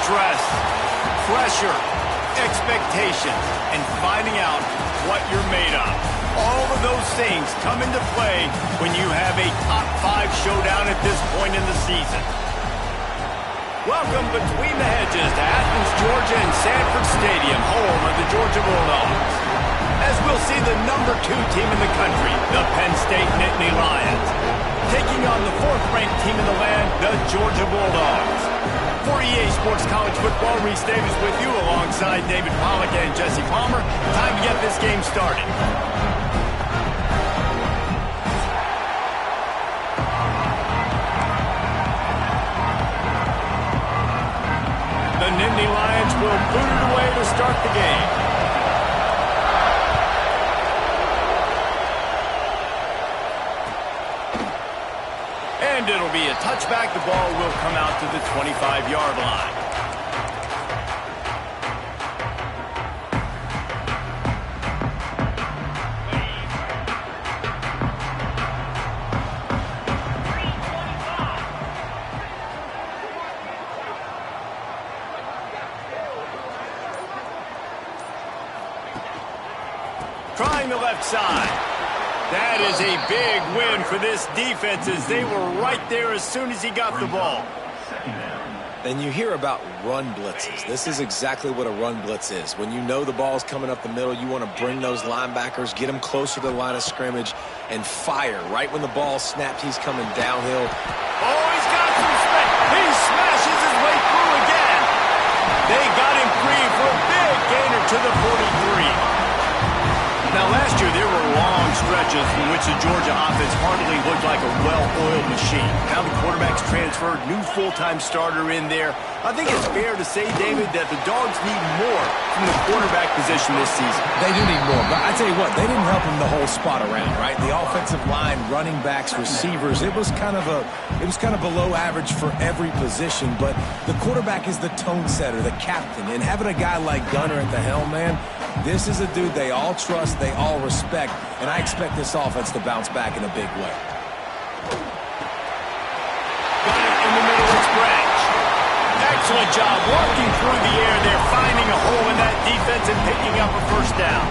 stress, pressure, expectations, and finding out what you're made of. All of those things come into play when you have a top 5 showdown at this point in the season. Welcome between the hedges to Athens, Georgia and Sanford Stadium, home of the Georgia Bulldogs. As we'll see the number 2 team in the country, the Penn State Nittany Lions, taking on the 4th-ranked team in the land, the Georgia Bulldogs. For EA Sports College Football, Reese Davis with you alongside David Pollack and Jesse Palmer. Time to get this game started. The Nittany Lions will boot it away to start the game. And it'll be a touchback. The ball will come out to the 25-yard line. Trying the left side. That is a big win for this defense as they were right there as soon as he got the ball. And you hear about run blitzes. This is exactly what a run blitz is. When you know the ball's coming up the middle, you want to bring those linebackers, get them closer to the line of scrimmage, and fire. Right when the ball snaps, he's coming downhill. Oh, he's got some space. He smashes his way through again. They got him free for a big gainer to the 43. Now, last year, there were long stretches in which the Georgia offense hardly looked like a well-oiled machine. Now the quarterback's transferred, new full-time starter in there. I think it's fair to say, David, that the Dogs need more from the quarterback position this season. They do need more, but I tell you what, they didn't help him the whole spot around, right? The offensive line, running backs, receivers, it was kind of below average for every position, but the quarterback is the tone setter, the captain, and having a guy like Gunner at the helm, man, this is a dude they all trust, they all respect, and I expect this offense to bounce back in a big way. Got it in the middle, it's Branch. Excellent job walking through the air there, finding a hole in that defense and picking up a first down.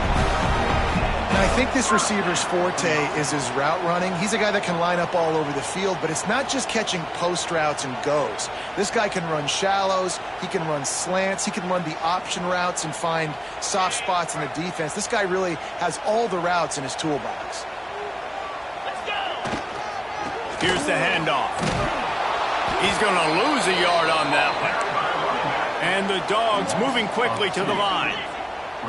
And I think this receiver's forte is his route running. He's a guy that can line up all over the field, but it's not just catching post routes and goes. This guy can run shallows, he can run slants, he can run the option routes and find soft spots in the defense. This guy really has all the routes in his toolbox. Here's the handoff. He's going to lose a yard on that one. And the Dogs moving quickly to the line.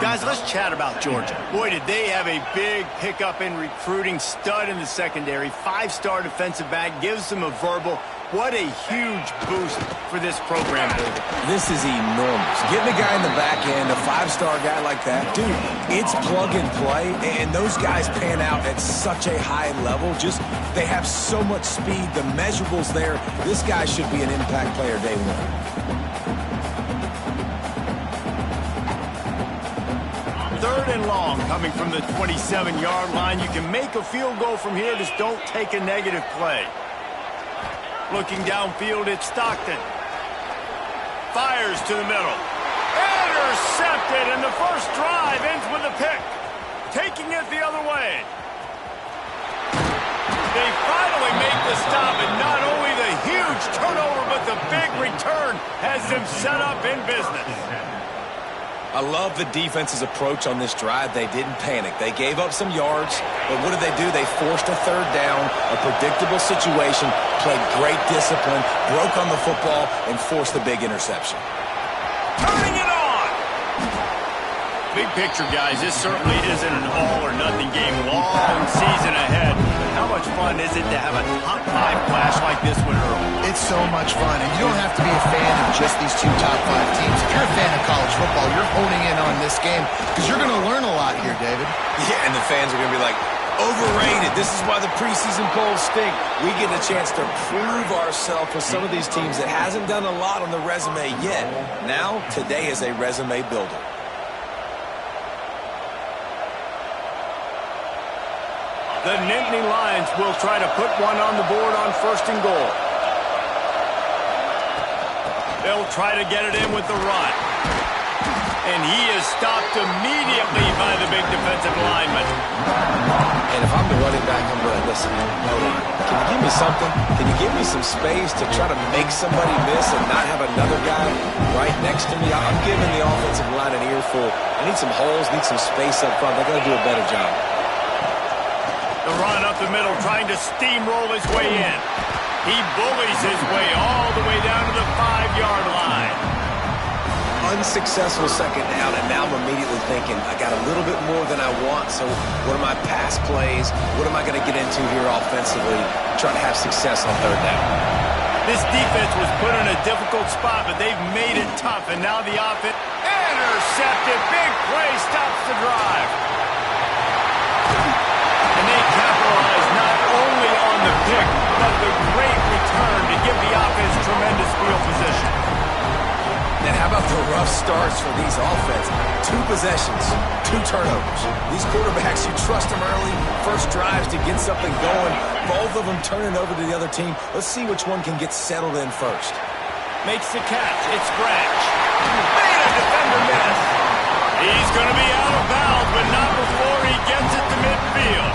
Guys, let's chat about Georgia. Boy, did they have a big pickup in recruiting. Stud in the secondary. 5-star defensive back. Gives them a verbal. What a huge boost for this program. This is enormous. Getting a guy in the back end, a 5-star guy like that, dude, it's plug and play, and those guys pan out at such a high level. Just, they have so much speed. The measurables there. This guy should be an impact player day one. 3rd and long coming from the 27-yard line. You can make a field goal from here. Just don't take a negative play. Looking downfield, it's Stockton. Fires to the middle. Intercepted, and the first drive ends with a pick. Taking it the other way. They finally make the stop, and not only the huge turnover, but the big return has them set up in business. I love the defense's approach on this drive. They didn't panic. They gave up some yards, but what did they do? They forced a 3rd down, a predictable situation, played great discipline, broke on the football, and forced a big interception. Turning it on! Big picture, guys, this certainly isn't an all-or-nothing game. Long season ahead. But how much fun is it to have a top 5 clash like this one early? It's so much fun, and you don't have to be a fan of just these 2 top 5 teams. If you're a fan of college football, you're honing in on this game because you're going to learn a lot here, David. Yeah, and the fans are going to be like, overrated. This is why the preseason polls stink. We get a chance to prove ourselves with some of these teams that hasn't done a lot on the resume yet. Now, today is a resume builder. The Nittany Lions will try to put one on the board on 1st and goal. They'll try to get it in with the run. And he is stopped immediately by the big defensive lineman. And if I'm the running back, I'm going to listen. Hold on. Can you give me something? Can you give me some space to try to make somebody miss and not have another guy right next to me? I'm giving the offensive line an earful. I need some holes, need some space up front. They're going to do a better job. The run up the middle, trying to steamroll his way in. He bullies his way all the way down to the 5-yard line. Unsuccessful second down, and now I'm immediately thinking, I got a little bit more than I want, so what are my pass plays? What am I going to get into here offensively? Try to have success on third down. This defense was put in a difficult spot, but they've made it tough, and now the offense intercepted. Big play stops the drive. And they capitalize not only on the pick, but the great return to give the offense tremendous field position. And how about the rough starts for these offenses? 2 possessions, 2 turnovers. These quarterbacks, you trust them early, first drives to get something going. Both of them turning over to the other team. Let's see which one can get settled in first. Makes the catch. It's Branch. Made a defender miss. He's going to be out of bounds, but not before he gets it to midfield.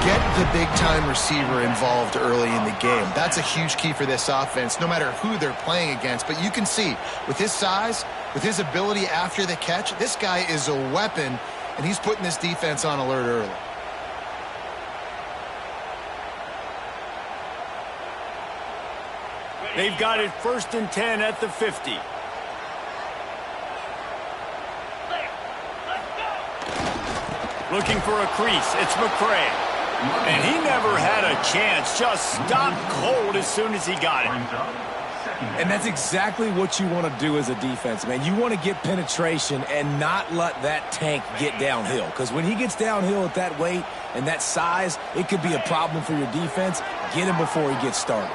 Get the big-time receiver involved early in the game. That's a huge key for this offense, no matter who they're playing against. But you can see, with his size, with his ability after the catch, this guy is a weapon, and he's putting this defense on alert early. They've got it 1st and 10 at the 50. Looking for a crease. It's McCray. And he never had a chance. Just stopped cold as soon as he got it. And that's exactly what you want to do as a defense, man. You want to get penetration and not let that tank get downhill. Because when he gets downhill at that weight and that size, it could be a problem for your defense. Get him before he gets started.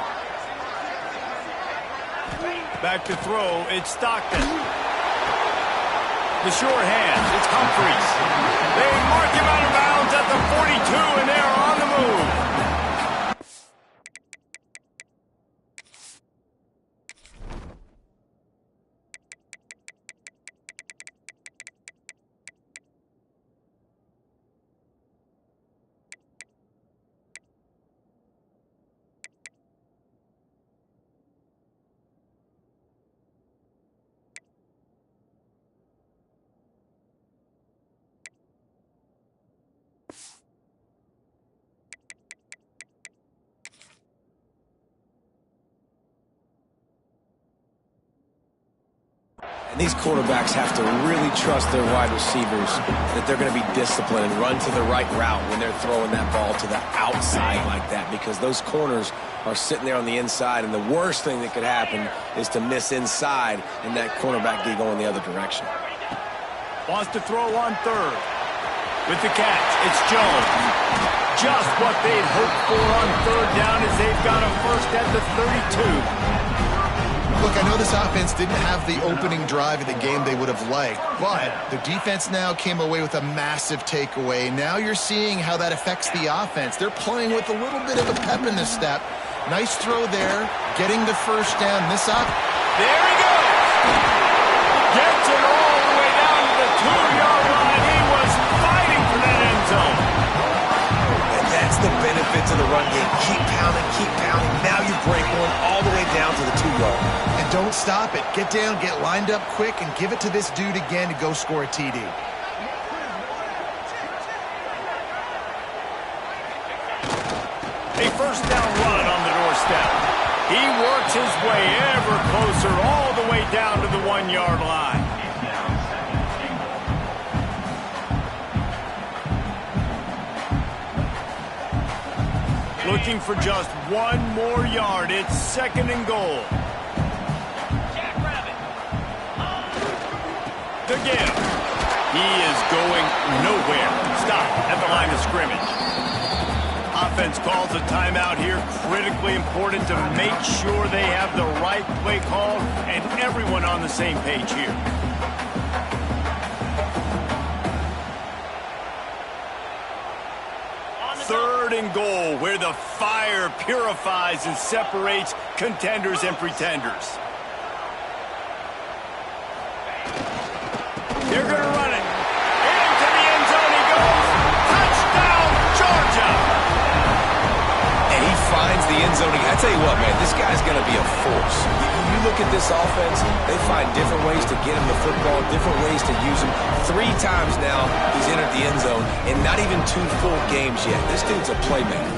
Back to throw. It's Stockton. The short hand. It's Humphries. They mark him out of bounds at the 42, and they are on the move. And these quarterbacks have to really trust their wide receivers that they're going to be disciplined and run to the right route when they're throwing that ball to the outside like that, because those corners are sitting there on the inside, and the worst thing that could happen is to miss inside and that cornerback get going the other direction. Wants to throw on third. With the catch, it's Jones. Just what they'd hoped for on third down as they've got a first at the 32. Look, I know this offense didn't have the opening drive of the game they would have liked, but the defense now came away with a massive takeaway. Now you're seeing how that affects the offense. They're playing with a little bit of a pep in the step. Nice throw there, getting the first down. This up. There he goes. Gets it all the way down to the 2-yard line. He was fighting for that end zone. And that's the benefit to the run game. Keep pounding, keep pounding. Now you break one all the way down to the 2-yard. And don't stop it. Get down, get lined up quick, and give it to this dude again to go score a TD. A first down run on the doorstep. He works his way ever closer all the way down to the 1-yard line. Looking for just one more yard. It's 2nd and goal. The give. He is going nowhere. Stop at the line of scrimmage. Offense calls a timeout here. Critically important to make sure they have the right play call and everyone on the same page here. Third and goal, where the fire purifies and separates contenders and pretenders. They're going to run it. Into the end zone he goes. Touchdown, Georgia. And he finds the end zone. I tell you what, man, this guy's going to be a force. You look at this offense, they find different ways to get him the football, different ways to use him. 3 times now he's entered the end zone, and not even 2 full games yet. This dude's a playmaker.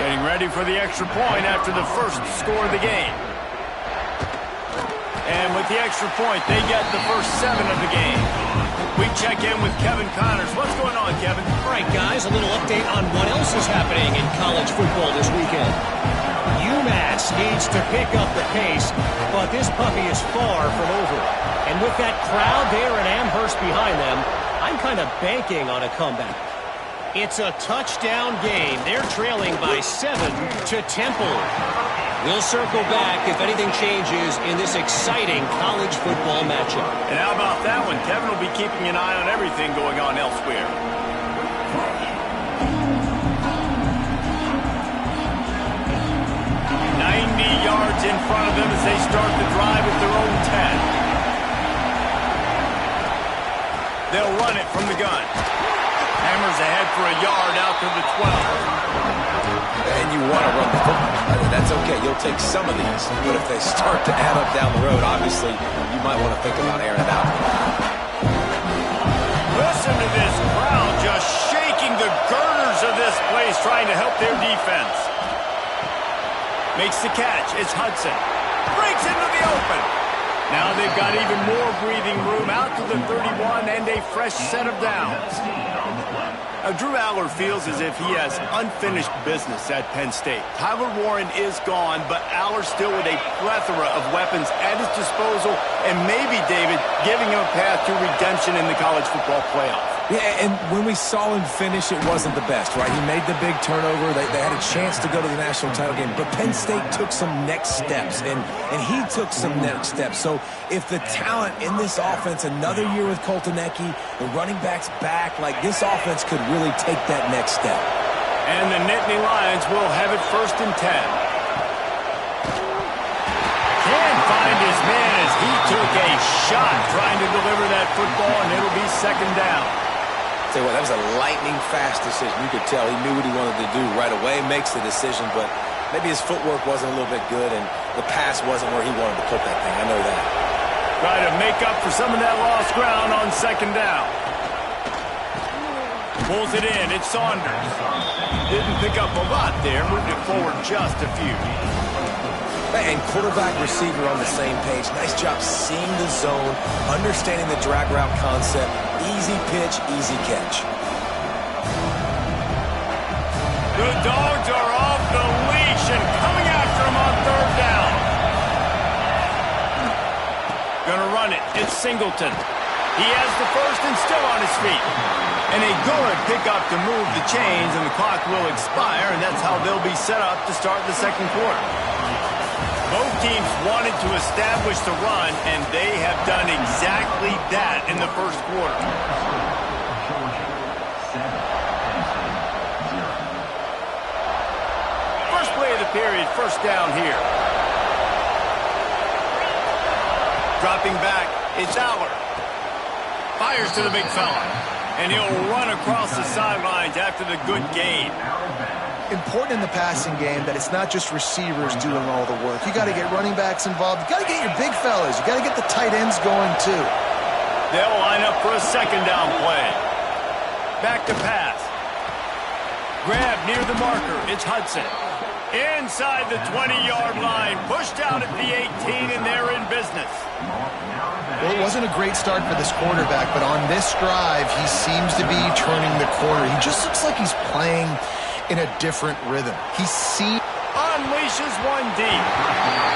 Getting ready for the extra point after the first score of the game. And with the extra point, they get the first 7 of the game. We check in with Kevin Connors. What's going on, Kevin? All right, guys, a little update on what else is happening in college football this weekend. UMass needs to pick up the pace, but this puppy is far from over. And with that crowd there in Amherst behind them, I'm kind of banking on a comeback. It's a touchdown game. They're trailing by 7 to Temple. We'll circle back if anything changes in this exciting college football matchup. And how about that one? Kevin will be keeping an eye on everything going on elsewhere. Yards in front of them as they start the drive at their own 10. They'll run it from the gun. Hammers ahead for a yard out to the 12. And you want to run the football. That's okay. You'll take some of these. But if they start to add up down the road, obviously, you might want to think about airing it out. Listen to this crowd just shaking the girders of this place, trying to help their defense. Makes the catch. It's Hudson. Breaks into the open. Now they've got even more breathing room out to the 31 and a fresh set of downs. Drew Aller feels as if he has unfinished business at Penn State. Tyler Warren is gone, but Aller still with a plethora of weapons at his disposal, and maybe, David, giving him a path to redemption in the college football playoff. Yeah, and when we saw him finish, it wasn't the best, right? He made the big turnover. They had a chance to go to the national title game, but Penn State took some next steps, and he took some next steps. So if the talent in this offense, another year with Colton Ecke, the running backs back, like this offense could really take that next step. And the Nittany Lions will have it 1st and 10. Can't find his man as he took a shot trying to deliver that football, and it'll be 2nd down. Tell you what, that was a lightning-fast decision. You could tell he knew what he wanted to do right away, makes the decision, but maybe his footwork wasn't a little bit good, and the pass wasn't where he wanted to put that thing. I know that. Try to make up for some of that lost ground on 2nd down. Pulls it in. It's Saunders. Didn't pick up a lot there. Moved it forward just a few. And quarterback receiver on the same page. Nice job seeing the zone, understanding the drag route concept. Easy pitch, easy catch. The Dogs are off the leash and coming after him on 3rd down. Gonna run it. It's Singleton. He has the first and still on his feet. And a good pickup to move the chains, and the clock will expire, and that's how they'll be set up to start the 2nd quarter. Both teams wanted to establish the run, and they have done exactly that in the 1st quarter. First play of the period, 1st down here. Dropping back, it's Aller. Fires to the big fella, and he'll run across the sidelines after the good gain. Important in the passing game that it's not just receivers doing all the work. You got to get running backs involved. You got to get your big fellas. You got to get the tight ends going too. They'll line up for a 2nd down play. Back to pass. Grab near the marker. It's Hudson. Inside the 20-yard line. Pushed out at the 18, and they're in business. Well, it wasn't a great start for this quarterback, but on this drive, he seems to be turning the corner. He just looks like he's playing in a different rhythm. He unleashes one deep.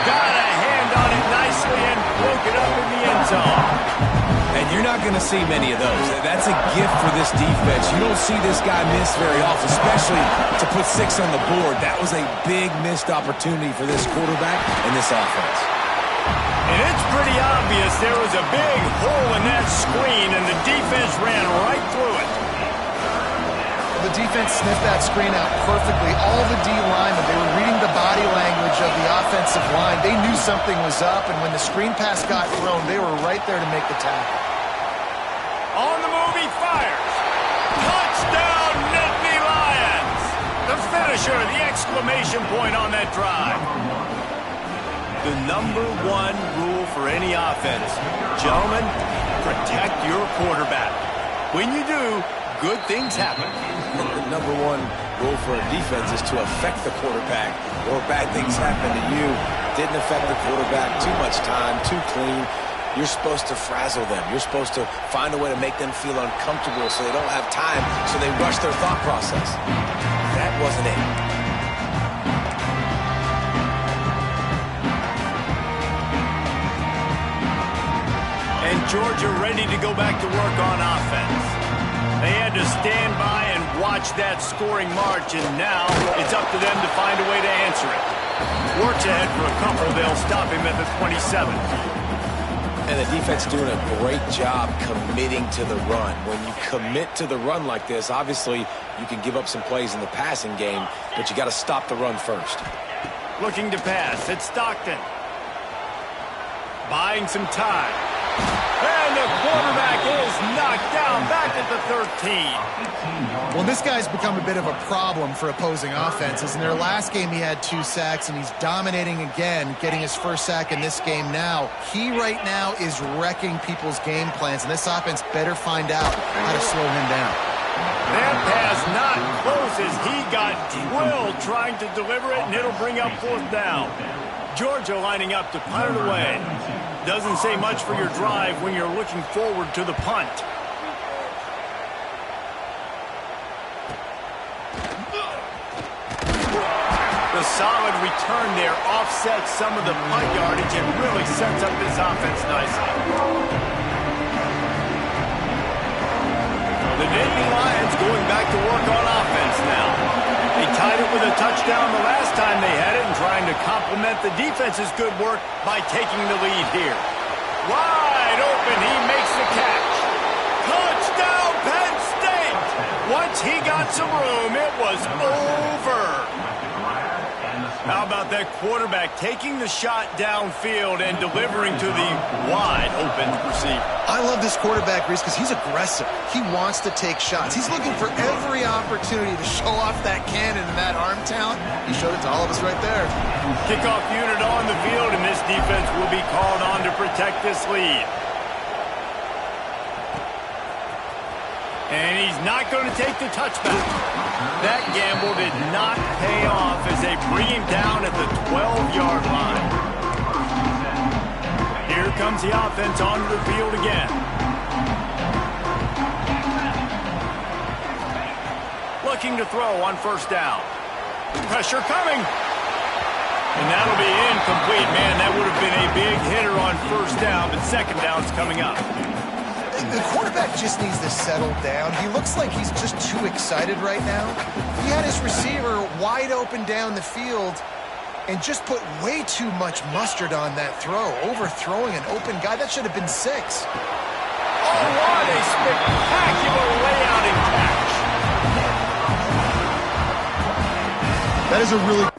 Got a hand on it nicely and broke it up in the end zone. And you're not going to see many of those. That's a gift for this defense. You don't see this guy miss very often, especially to put 6 on the board. That was a big missed opportunity for this quarterback and this offense. And it's pretty obvious there was a big hole in that screen, and the defense ran right through it. The defense sniffed that screen out perfectly. All the D linemen, they were reading the body language of the offensive line. They knew something was up, and when the screen pass got thrown, they were right there to make the tackle. On the move, he fires. Touchdown, Nittany Lions! The finisher, the exclamation point on that drive. The number one rule for any offense, gentlemen, protect your quarterback. When you do, good things happen. The number one rule for a defense is to affect the quarterback, or bad things happen to you. Didn't affect the quarterback, too much time, too clean. You're supposed to frazzle them. You're supposed to find a way to make them feel uncomfortable so they don't have time, so they rush their thought process. That wasn't it. And Georgia ready to go back to work on offense. They had to stand by and watch that scoring march, and now it's up to them to find a way to answer it. Works ahead for a couple. They'll stop him at the 27. And the defense doing a great job committing to the run. When you commit to the run like this, obviously you can give up some plays in the passing game, but you got to stop the run first. Looking to pass. It's Stockton. Buying some time. And the quarterback is knocked down back at the 13. Well, this guy's become a bit of a problem for opposing offenses. In their last game, he had 2 sacks, and he's dominating again, getting his first sack in this game now. He right now is wrecking people's game plans, and this offense better find out how to slow him down. That pass not close as he got drilled trying to deliver it, and it'll bring up 4th down. Georgia lining up to punt it away. Doesn't say much for your drive when you're looking forward to the punt. The solid return there offsets some of the punt yardage and really sets up this offense nicely. The Nittany Lions going back to work on offense now. They tied it with a touchdown the last time they had it and trying to complement the defense's good work by taking the lead here. Wide open, he makes the catch. Touchdown, Penn State! Once he got some room, it was over. How about that quarterback taking the shot downfield and delivering to the wide open receiver? I love this quarterback, Reese, because he's aggressive. He wants to take shots. He's looking for every opportunity to show off that cannon and that arm talent. He showed it to all of us right there. Kickoff unit on the field, and this defense will be called on to protect this lead. And he's not going to take the touchback. That gamble did not pay off as they bring him down at the 12-yard line. Here comes the offense onto the field again. Looking to throw on 1st down. Pressure coming. And that'll be incomplete. Man, that would have been a big hitter on 1st down, but 2nd down's coming up. The quarterback just needs to settle down. He looks like he's just too excited right now. He had his receiver wide open down the field and just put way too much mustard on that throw, overthrowing an open guy. That should have been 6. Oh, what a spectacular layout and catch. That is a really...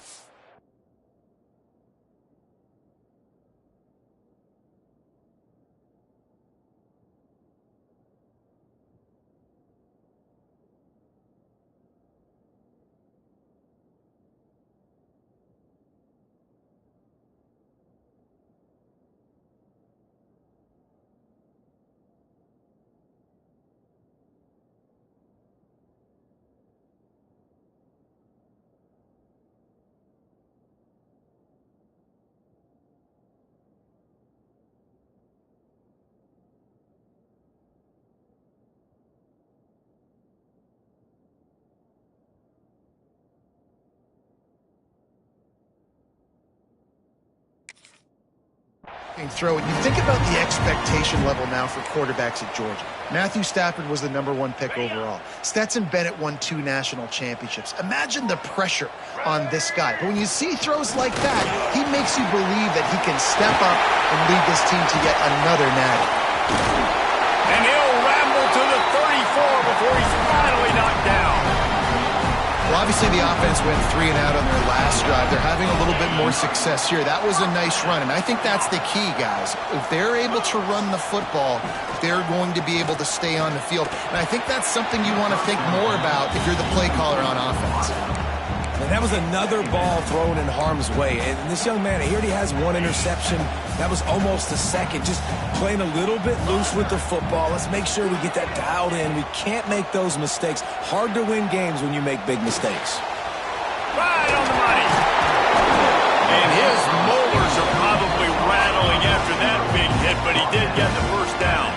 Throw it. You think about the expectation level now for quarterbacks at Georgia. Matthew Stafford was the #1 pick overall. Stetson Bennett won 2 national championships. Imagine the pressure on this guy. But when you see throws like that, he makes you believe that he can step up and lead this team to yet another natty. And he'll ramble to the 34 before he's finally knocked down. Well, obviously the offense went 3 and out on their last drive. They're having a little bit more success here. That was a nice run, and I think that's the key, guys. If they're able to run the football, they're going to be able to stay on the field. And I think that's something you want to think more about if you're the play caller on offense. And that was another ball thrown in harm's way. And this young man, he already has 1 interception. That was almost a second. Just playing a little bit loose with the football. Let's make sure we get that dialed in. We can't make those mistakes. Hard to win games when you make big mistakes. Right on the money. And his molars are probably rattling after that big hit, but he did get the first down.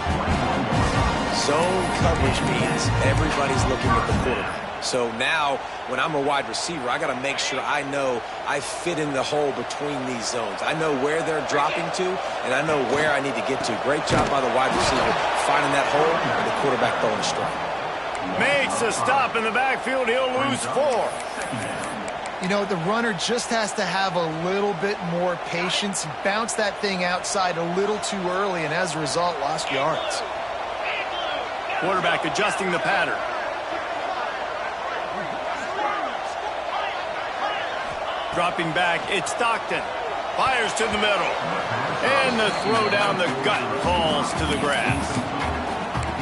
Zone coverage means everybody's looking at the quarterback. So now, when I'm a wide receiver, I got to make sure I know I fit in the hole between these zones. I know where they're dropping to, and I know where I need to get to. Great job by the wide receiver finding that hole, and the quarterback throwing a strike. Makes a stop in the backfield. He'll lose 4. You know, the runner just has to have a little bit more patience. He bounced that thing outside a little too early, and as a result, lost yards. Quarterback adjusting the pattern. Dropping back, it's Stockton. Fires to the middle. And the throw down the gut falls to the grass.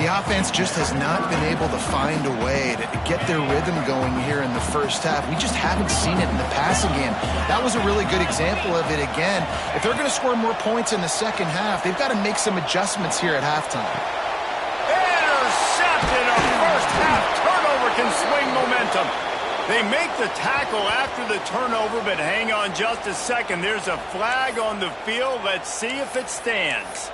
The offense just has not been able to find a way to get their rhythm going here in the first half. We just haven't seen it in the passing game. That was a really good example of it again. If they're going to score more points in the second half, they've got to make some adjustments here at halftime. Intercepted. A first half turnover can swing momentum. They make the tackle after the turnover, but hang on just a second. There's a flag on the field. Let's see if it stands.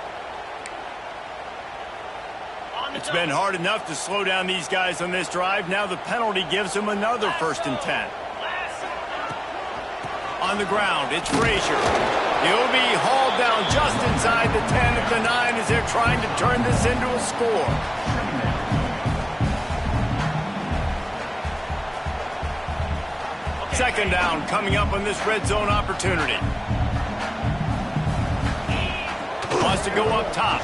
It's been hard enough to slow down these guys on this drive. Now the penalty gives them another 1st and 10. On the ground, it's Frazier. He'll be hauled down just inside the 10 at the 9 as they're trying to turn this into a score. Second down coming up on this red zone opportunity. Wants to go up top.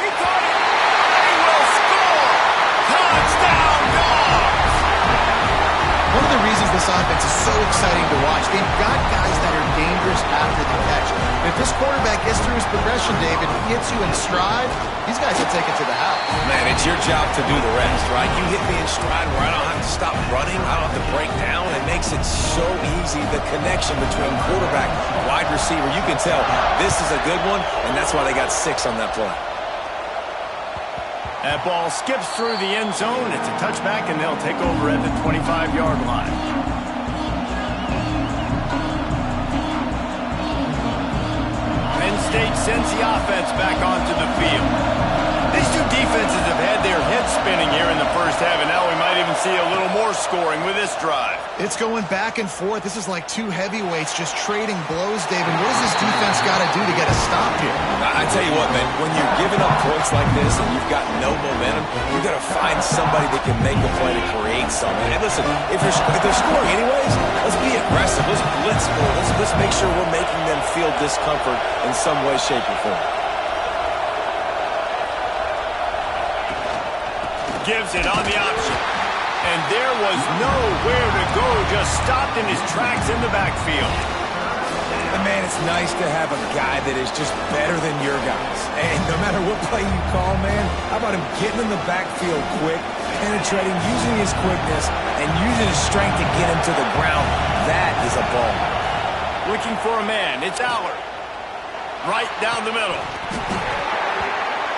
He caught it. He will score. Touchdown, Dogs. One of the reasons this offense is so exciting to watch, they've got guys that are dangerous after the catch. If this quarterback gets through his progression, David, he hits you in stride, these guys will take it to the house. Man, it's your job to do the rest, right? You hit me in stride where I don't have to stop running. I don't have to break down. It makes it so easy, the connection between quarterback and wide receiver. You can tell this is a good one, and that's why they got 6 on that play. That ball skips through the end zone. It's a touchback, and they'll take over at the 25-yard line. Penn State sends the offense back onto the field. These two defenses have had their heads spinning here in the first half, and now we might even see a little more scoring with this drive. It's going back and forth. This is like 2 heavyweights just trading blows, David. What does this defense got to do to get a stop here? I tell you what, man, when you're giving up points like this and you've got no momentum, you've got to find somebody that can make a play to create something. And listen, if they're scoring anyways, let's be aggressive. Let's blitz more. Let's make sure we're making them feel discomfort in some way, shape, or form. Gives it on the option. And there was nowhere to go, just stopped in his tracks in the backfield. And man, it's nice to have a guy that is just better than your guys. And no matter what play you call, man, how about him getting in the backfield quick, penetrating, using his quickness, and using his strength to get him to the ground. That is a ball. Looking for a man, it's Allard. Right down the middle.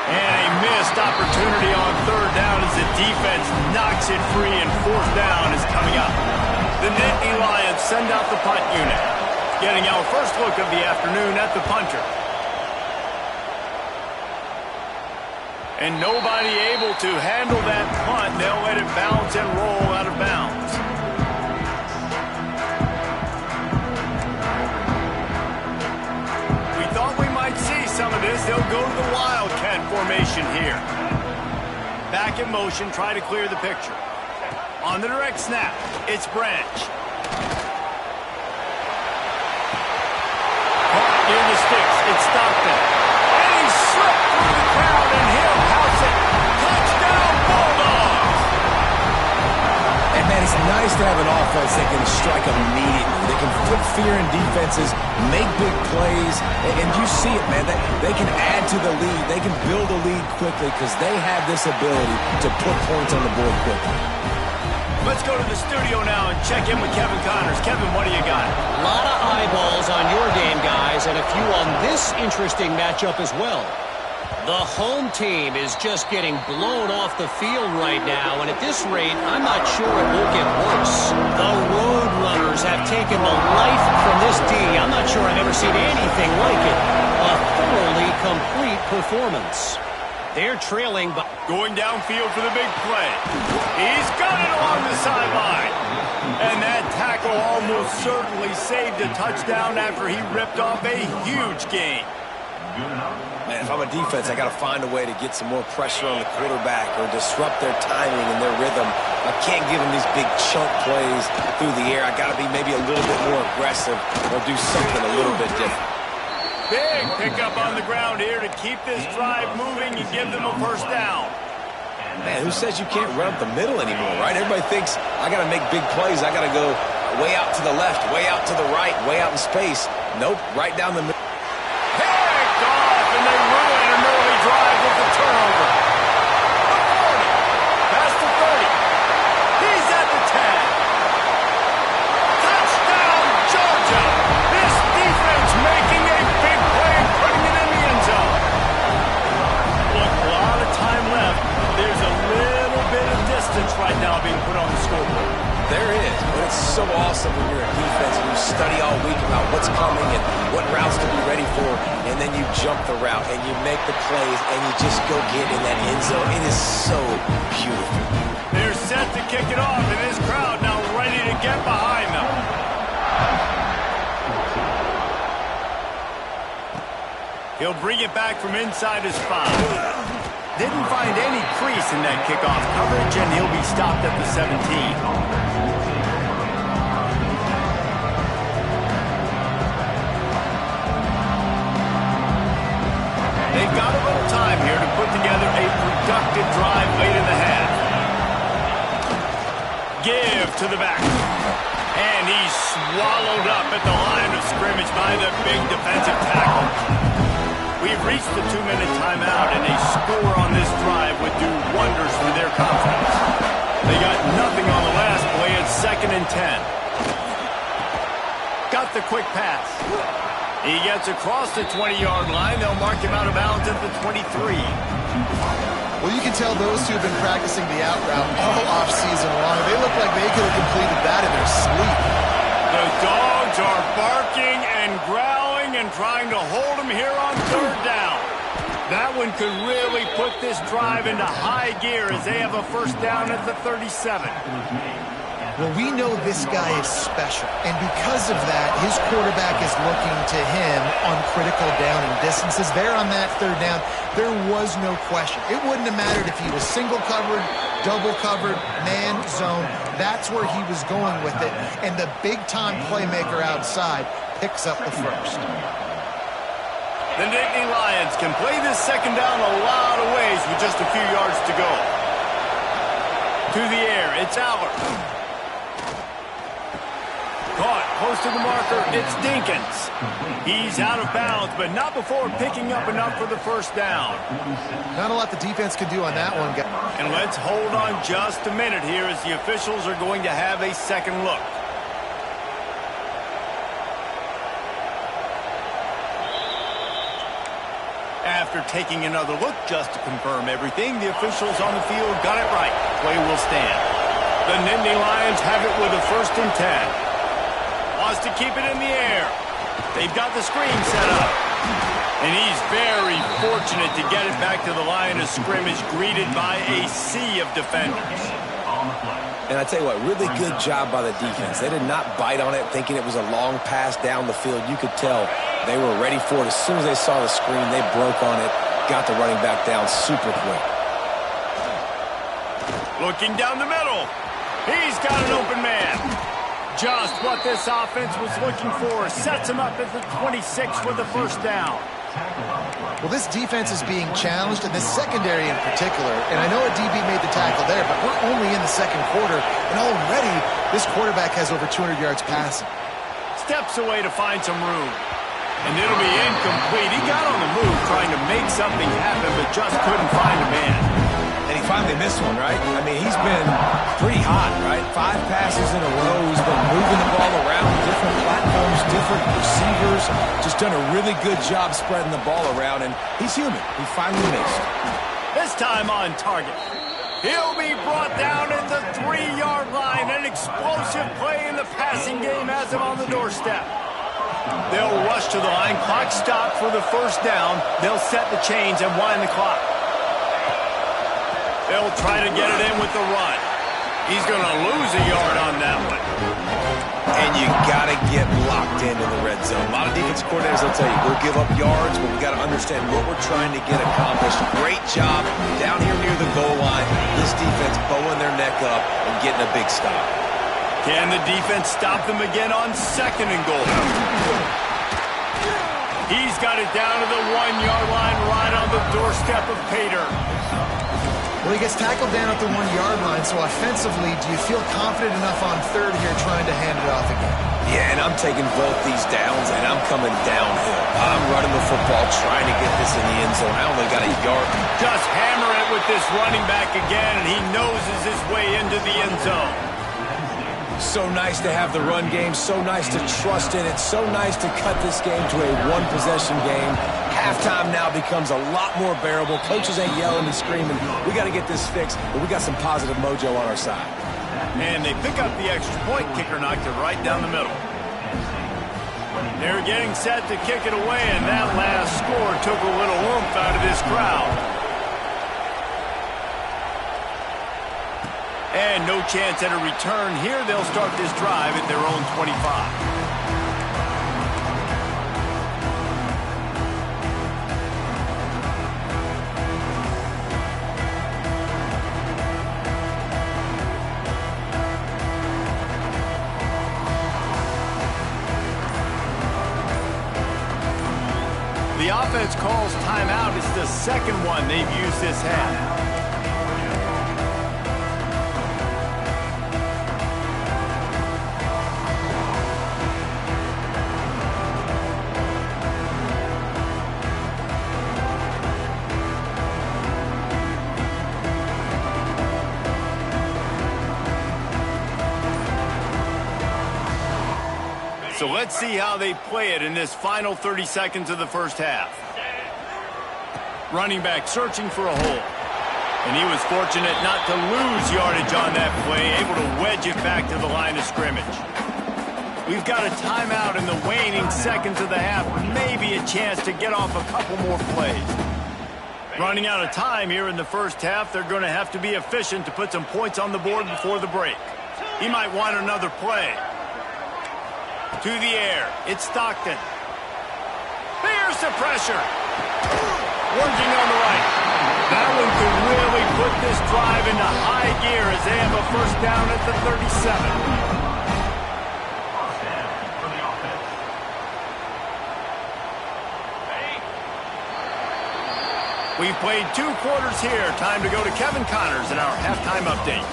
And a missed opportunity on 3rd down as the defense knocks it free, and 4th down is coming up. The Nittany Lions send out the punt unit. Getting our first look of the afternoon at the punter. And nobody able to handle that punt. They'll let it bounce and roll out of bounds. go to the Wildcat formation here. Back in motion, try to clear the picture. On the direct snap, it's Branch. Caught near the sticks, it's Stockton. And he slipped through the crowd, and he'll house it. Touchdown, Bulldogs! And, man, it's nice to have an offense that can strike immediately. They can put fear in defenses, make big plays, and you see it, man. They can add to the lead. They can build a lead quickly because they have this ability to put points on the board quickly. Let's go to the studio now and check in with Kevin Connors. Kevin, what do you got? A lot of eyeballs on your game, guys, and a few on this interesting matchup as well. The home team is just getting blown off the field right now, and at this rate, I'm not sure it won't get worse. The Road Runners have taken the life from this D. I'm not sure I've ever seen anything like it. A thoroughly complete performance. They're trailing, but going downfield for the big play. He's got it along the sideline. And that tackle almost certainly saved a touchdown after he ripped off a huge gain. Man, if I'm a defense, I got to find a way to get some more pressure on the quarterback or disrupt their timing and their rhythm. I can't give them these big chunk plays through the air. I got to be maybe a little bit more aggressive or do something a little bit different. Big pickup on the ground here to keep this drive moving and give them a first down. Man, who says you can't run up the middle anymore, right? Everybody thinks I got to make big plays. I got to go way out to the left, way out to the right, way out in space. Nope, right down the middle. Picked off, and they ruin an early drive with the turnover. The 40, past the 30. He's at the 10. Touchdown, Georgia. This defense making a big play and putting it in the end zone. Look, a lot of time left. There's a little bit of distance right now being put on the scoreboard. There is, but it's so awesome when you're a defense and you study all week about what's coming and what routes to be ready for, and then you jump the route and you make the plays and you just go get in that end zone. It is so beautiful. They're set to kick it off, and this crowd now ready to get behind them. He'll bring it back from inside his 5. Didn't find any crease in that kickoff coverage, and he'll be stopped at the 17. They've got a little time here to put together a productive drive late in the half. Give to the back. And he's swallowed up at the line of scrimmage by the big defensive tackle. We've reached the 2-minute timeout, and a score on this drive would do wonders for their confidence. They got nothing on the last play. It's 2nd and 10. Got the quick pass. He gets across the 20-yard line. They'll mark him out of bounds at the 23. Well, you can tell those two have been practicing the out route all offseason long. They look like they could have completed that in their sleep. The dogs are barking and growling and trying to hold him here on 3rd down. That one could really put this drive into high gear as they have a first down at the 37. Well, we know this guy is special, and because of that, his quarterback is looking to him on critical down and distances. There on that 3rd down, there was no question. It wouldn't have mattered if he was single covered, double covered, man, zone. That's where he was going with it, and the big-time playmaker outside picks up the first. The Nittany Lions can play this 2nd down a lot of ways with just a few yards to go. To the air, it's Aller. Caught, close to the marker, it's Dinkins. He's out of bounds, but not before picking up enough for the first down. Not a lot the defense can do on that one, guys. And let's hold on just a minute here as the officials are going to have a second look. After taking another look just to confirm everything, the officials on the field got it right. Play will stand. The Nittany Lions have it with a 1st and 10. Wants to keep it in the air. They've got the screen set up. And he's very fortunate to get it back to the line of scrimmage, greeted by a sea of defenders. On the play. And I tell you what, really good job by the defense. They did not bite on it thinking it was a long pass down the field. You could tell they were ready for it. As soon as they saw the screen, they broke on it, got the running back down super quick. Looking down the middle. He's got an open man. Just what this offense was looking for. Sets him up at the 26 for the first down. Well, this defense is being challenged, and this secondary in particular. And I know a DB made the tackle there, but we're only in the second quarter, and already this quarterback has over 200 yards passing. Steps away to find some room. And it'll be incomplete. He got on the move trying to make something happen, but just couldn't find a man. And he finally missed one, right? I mean, he's been pretty hot, right? 5 passes in a row. He's been moving the ball around different platforms, different receivers. Just done a really good job spreading the ball around, and he's human. He finally missed. This time on target. He'll be brought down at the 3-yard line. An explosive play in the passing game has him on the doorstep. They'll rush to the line. Clock stopped for the first down. They'll set the chains and wind the clock. They'll try to get it in with the run. He's going to lose a yard on that one. And you got to get locked into the red zone. A lot of defense coordinators will tell you, we'll give up yards, but we got to understand what we're trying to get accomplished. Great job down here near the goal line. This defense bowing their neck up and getting a big stop. Can the defense stop them again on 2nd and goal? He's got it down to the 1-yard line right on the doorstep of Pater. Well, he gets tackled down at the 1-yard line, so offensively, do you feel confident enough on 3rd here trying to hand it off again? Yeah, and I'm taking both these downs, and I'm coming downhill. I'm running the football, trying to get this in the end zone. I only got a yard. Just hammer it with this running back again, and he noses his way into the end zone. So nice to have the run game, so nice to trust in it, so nice to cut this game to a 1-possession game. Halftime now becomes a lot more bearable. Coaches ain't yelling and screaming. We got to get this fixed, but we got some positive mojo on our side. And they pick up the extra point. Kicker knocked it right down the middle. They're getting set to kick it away, and that last score took a little oomph out of this crowd. And no chance at a return here. They'll start this drive at their own 25. The offense calls timeout. It's the second one they've used this half. So let's see how they play it in this final 30 seconds of the first half. Running back searching for a hole. And he was fortunate not to lose yardage on that play, able to wedge it back to the line of scrimmage. We've got a timeout in the waning seconds of the half, maybe a chance to get off a couple more plays. Running out of time here in the first half, they're going to have to be efficient to put some points on the board before the break. He might want another play. To the air, it's Stockton. There's the pressure. Working on the right. That one could really put this drive into high gear as they have a first down at the 37. We've played 2 quarters here. Time to go to Kevin Connors in our halftime update.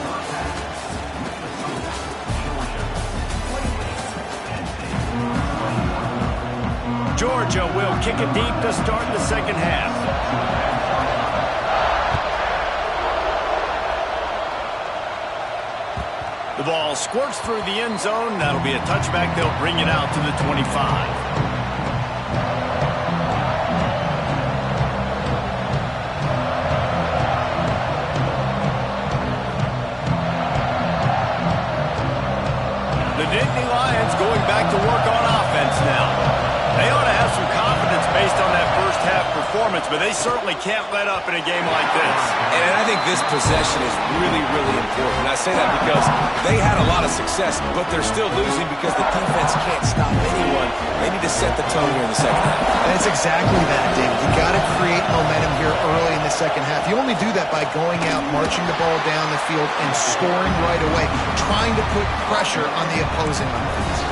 Georgia will kick it deep to start the second half. The ball squirts through the end zone. That'll be a touchback. They'll bring it out to the 25. The Nittany Lions going back to work on offense now. They ought to have some confidence based on that first half performance, but they certainly can't let up in a game like this. And I think this possession is really, really important. I say that because they had a lot of success, but they're still losing because the defense can't stop anyone. They need to set the tone here in the second half. And it's exactly that, David. You got to create momentum here early in the second half. You only do that by going out, marching the ball down the field, and scoring right away, trying to put pressure on the opposing offense.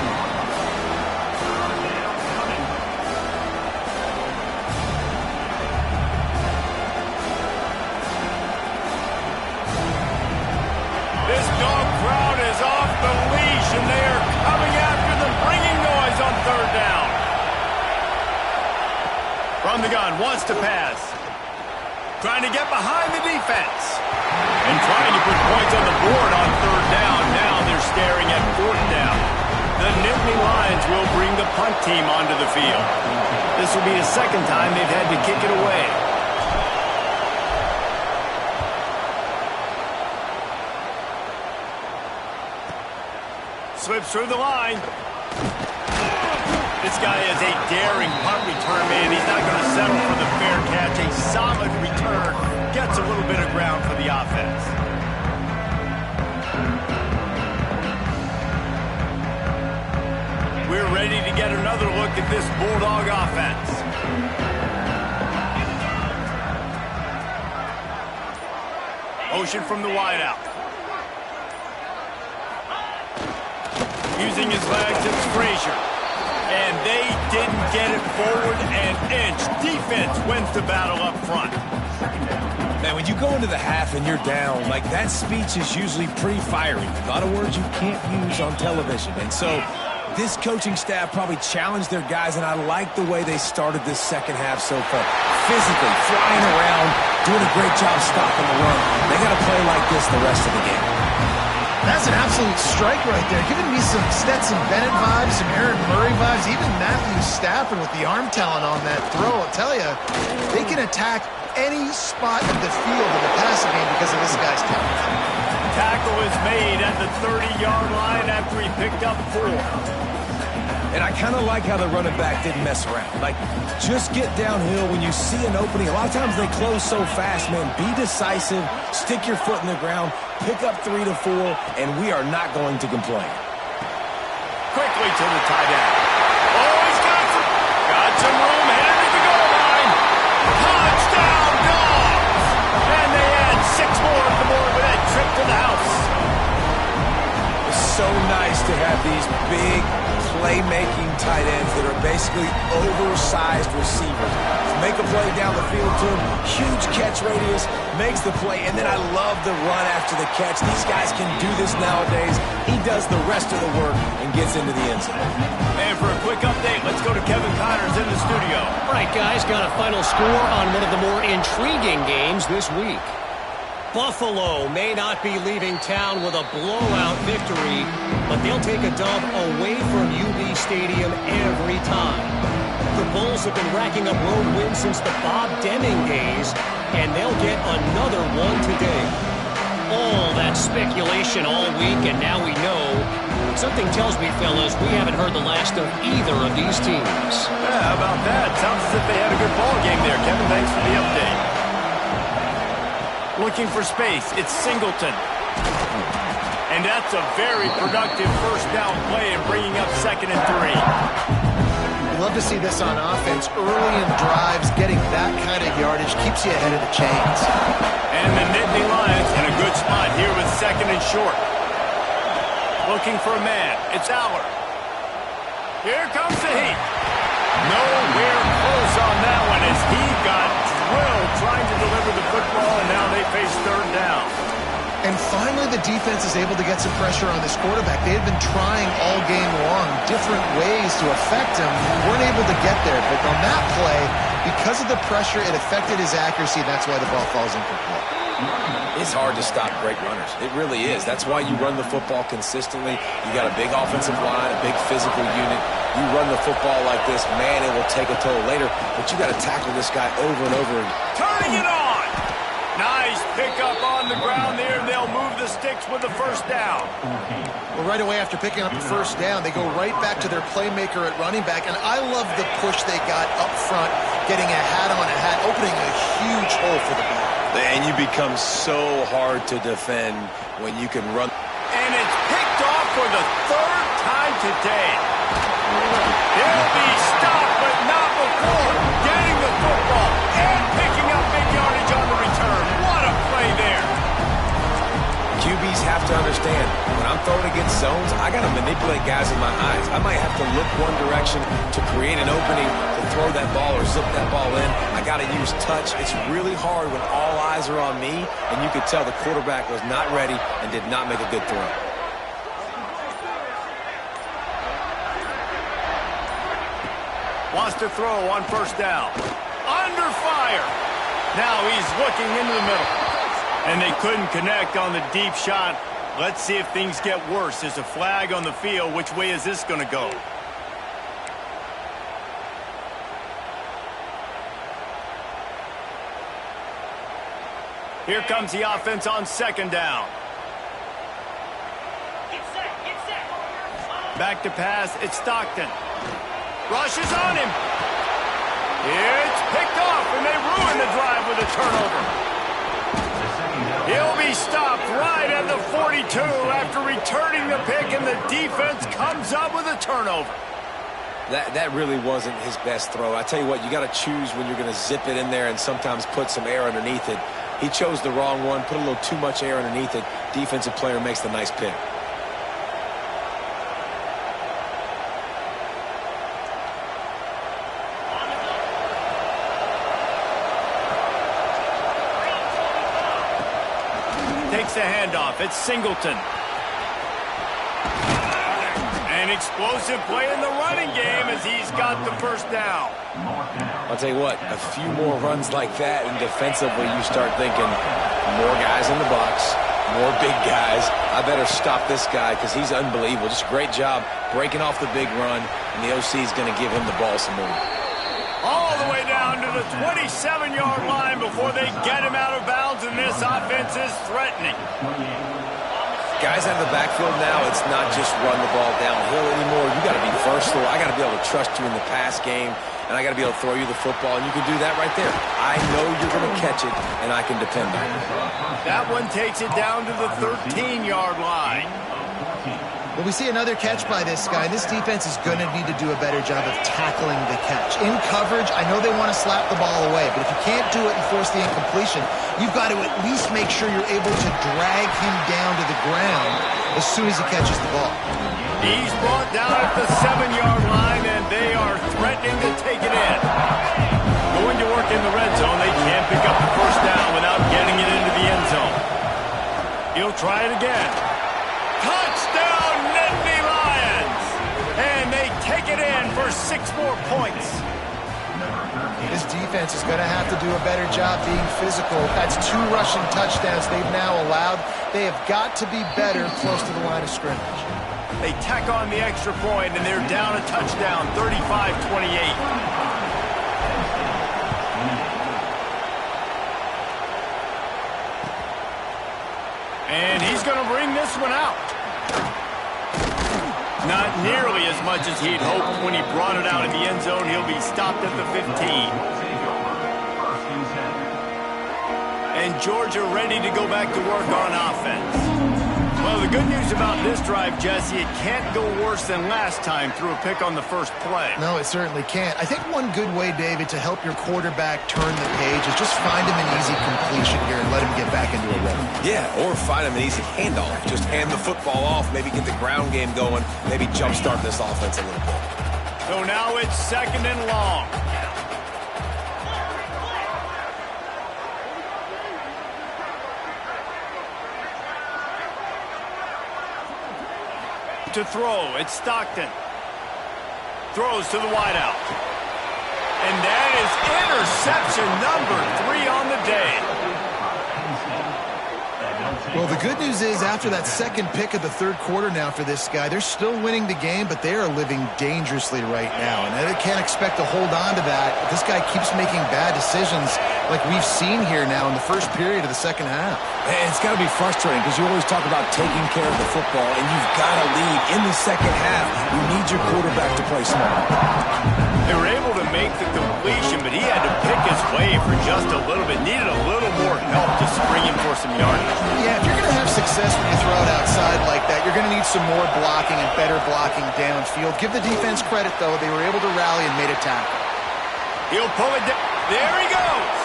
This dog crowd is off the leash, and they are coming after them, bringing noise on third down. From the gun, wants to pass. Trying to get behind the defense. And trying to put points on the board on third down. Now they're staring at fourth down. The Nittany Lions will bring the punt team onto the field. This will be the second time they've had to kick it away. Slips through the line. This guy is a daring punt return man. He's not going to settle for the fair catch. A solid return. Gets a little bit of ground for the offense. We're ready to get another look at this Bulldog offense. Motion from the wideout. Using his legs, it's Frazier. And they didn't get it forward an inch. Defense wins the battle up front. Man, when you go into the half and you're down, like that speech is usually pretty fiery. A lot of words you can't use on television. And so this coaching staff probably challenged their guys, and I like the way they started this second half so far. Physically, flying around, doing a great job stopping the run. They got to play like this the rest of the game. That's an absolute strike right there. Giving me some Stetson Bennett vibes, some Aaron Murray vibes, even Matthew Stafford with the arm talent on that throw. I'll tell you, they can attack any spot of the field in the passing game because of this guy's talent. Tackle is made at the 30-yard line after he picked up 4. And I kind of like how the running back didn't mess around. Like, just get downhill when you see an opening. A lot of times they close so fast, man. Be decisive, stick your foot in the ground, pick up 3 to 4, and we are not going to complain. Quickly to the tight end. Oh, he's got some room headed to the goal line. Touchdown, Dogs! And they add 6 more on the board with that trip to the house. It's so nice to have these big playmaking tight ends that are basically oversized receivers. Make a play down the field to him, huge catch radius, makes the play, and then I love the run after the catch. These guys can do this nowadays. He does the rest of the work and gets into the end zone. And for a quick update, let's go to Kevin Connors in the studio. All right, guys, got a final score on one of the more intriguing games this week. Buffalo may not be leaving town with a blowout victory, but they'll take a dub away from UB Stadium every time. The Bulls have been racking up road wins since the Bob Deming days, and they'll get another one today. All that speculation all week, and now we know. Something tells me, fellas, we haven't heard the last of either of these teams. Yeah, how about that? Sounds as if they had a good ball game there. Kevin, thanks for the update. Looking for space, it's Singleton. And that's a very productive first down play and bringing up 2nd and 3. We love to see this on offense. Early in drives, getting that kind of yardage keeps you ahead of the chains. And the Nittany Lions in a good spot here with 2nd and short. Looking for a man, it's Aller. Here comes the heat. Nowhere close on that one as he got drilled trying to deliver the football, and now they face 3rd down. And finally, the defense is able to get some pressure on this quarterback. They had been trying all game long different ways to affect him. Weren't able to get there, but on that play, because of the pressure, it affected his accuracy, and that's why the ball falls incomplete. It's hard to stop great runners. It really is. That's why you run the football consistently. You got a big offensive line, a big physical unit. You run the football like this, man, it will take a toll later, but you got to tackle this guy over and over again. Turning it on! Nice pickup on the ground there. They'll move the sticks with the first down. Well, right away after picking up the first down, they go right back to their playmaker at running back. And I love the push they got up front, getting a hat on a hat, opening a huge hole for the ball. And you become so hard to defend when you can run. And it's picked off for the third time today. He'll be stopped, but not before getting the football and picking up big yardage on the return. What a play there. QBs have to understand, when I'm throwing against zones, I got to manipulate guys with my eyes. I might have to look one direction to create an opening to throw that ball or zip that ball in. I got to use touch. It's really hard when all eyes are on me, and you could tell the quarterback was not ready and did not make a good throw. Wants to throw on first down. Under fire. Now he's looking into the middle. And they couldn't connect on the deep shot. Let's see if things get worse. There's a flag on the field. Which way is this going to go? Here comes the offense on second down. Back to pass. It's Stockton. Rushes on him. It's picked off, and they ruin the drive with a turnover. He'll be stopped right at the 42 after returning the pick, and the defense comes up with a turnover. That really wasn't his best throw. I tell you what, you got to choose when you're going to zip it in there and sometimes put some air underneath it. He chose the wrong one, put a little too much air underneath it. Defensive player makes the nice pick. Takes the handoff. It's Singleton. An explosive play in the running game as he's got the first down. I'll tell you what, a few more runs like that, and defensively you start thinking more guys in the box, more big guys. I better stop this guy because he's unbelievable. Just a great job breaking off the big run, and the OC is going to give him the ball some more. All the way down to the 27-yard line before they get him out of bounds, and this offense is threatening. Guys out of the backfield now, it's not just run the ball downhill anymore. You got to be versatile. I got to be able to trust you in the pass game, and I got to be able to throw you the football, and you can do that right there. I know you're going to catch it, and I can depend on it. That one takes it down to the 13-yard line. Well, we see another catch by this guy. This defense is going to need to do a better job of tackling the catch. In coverage, I know they want to slap the ball away, but if you can't do it and force the incompletion, you've got to at least make sure you're able to drag him down to the ground as soon as he catches the ball. He's brought down at the 7-yard line, and they are threatening to take it in. Going to work in the red zone, they can't pick up the first down without getting it into the end zone. He'll try it again. Touchdown, Nittany Lions! And they take it in for 6 more points. This defense is going to have to do a better job being physical. That's 2 rushing touchdowns they've now allowed. They have got to be better close to the line of scrimmage. They tack on the extra point, and they're down a touchdown, 35-28. And he's going to bring this one out. Not nearly as much as he'd hoped when he brought it out in the end zone. He'll be stopped at the 15. And Georgia ready to go back to work on offense. Well, the good news about this drive, Jesse, it can't go worse than last time through a pick on the first play. No, it certainly can't. I think one good way, David, to help your quarterback turn the page is just find him an easy completion here and let him get back into a rhythm. Yeah, or find him an easy handoff. Just hand the football off, maybe get the ground game going, maybe jumpstart this offense a little bit. So now it's 2nd and long. To throw, it's Stockton. Throws to the wideout. And that is interception number 3 on the day. Well, the good news is after that second pick of the third quarter now for this guy, they're still winning the game, but they are living dangerously right now. And they can't expect to hold on to that. This guy keeps making bad decisions like we've seen here now in the first period of the second half. And it's got to be frustrating because you always talk about taking care of the football, and you've got to lead in the second half. You need your quarterback to play smart. They were able to make the completion, but he had to pick his way for just a little bit. Needed a little more help to spring him for some yardage. Yeah, if you're going to have success when you throw it outside like that, you're going to need some more blocking and better blocking downfield. Give the defense credit, though. They were able to rally and made a tackle. He'll pull it down. There he goes.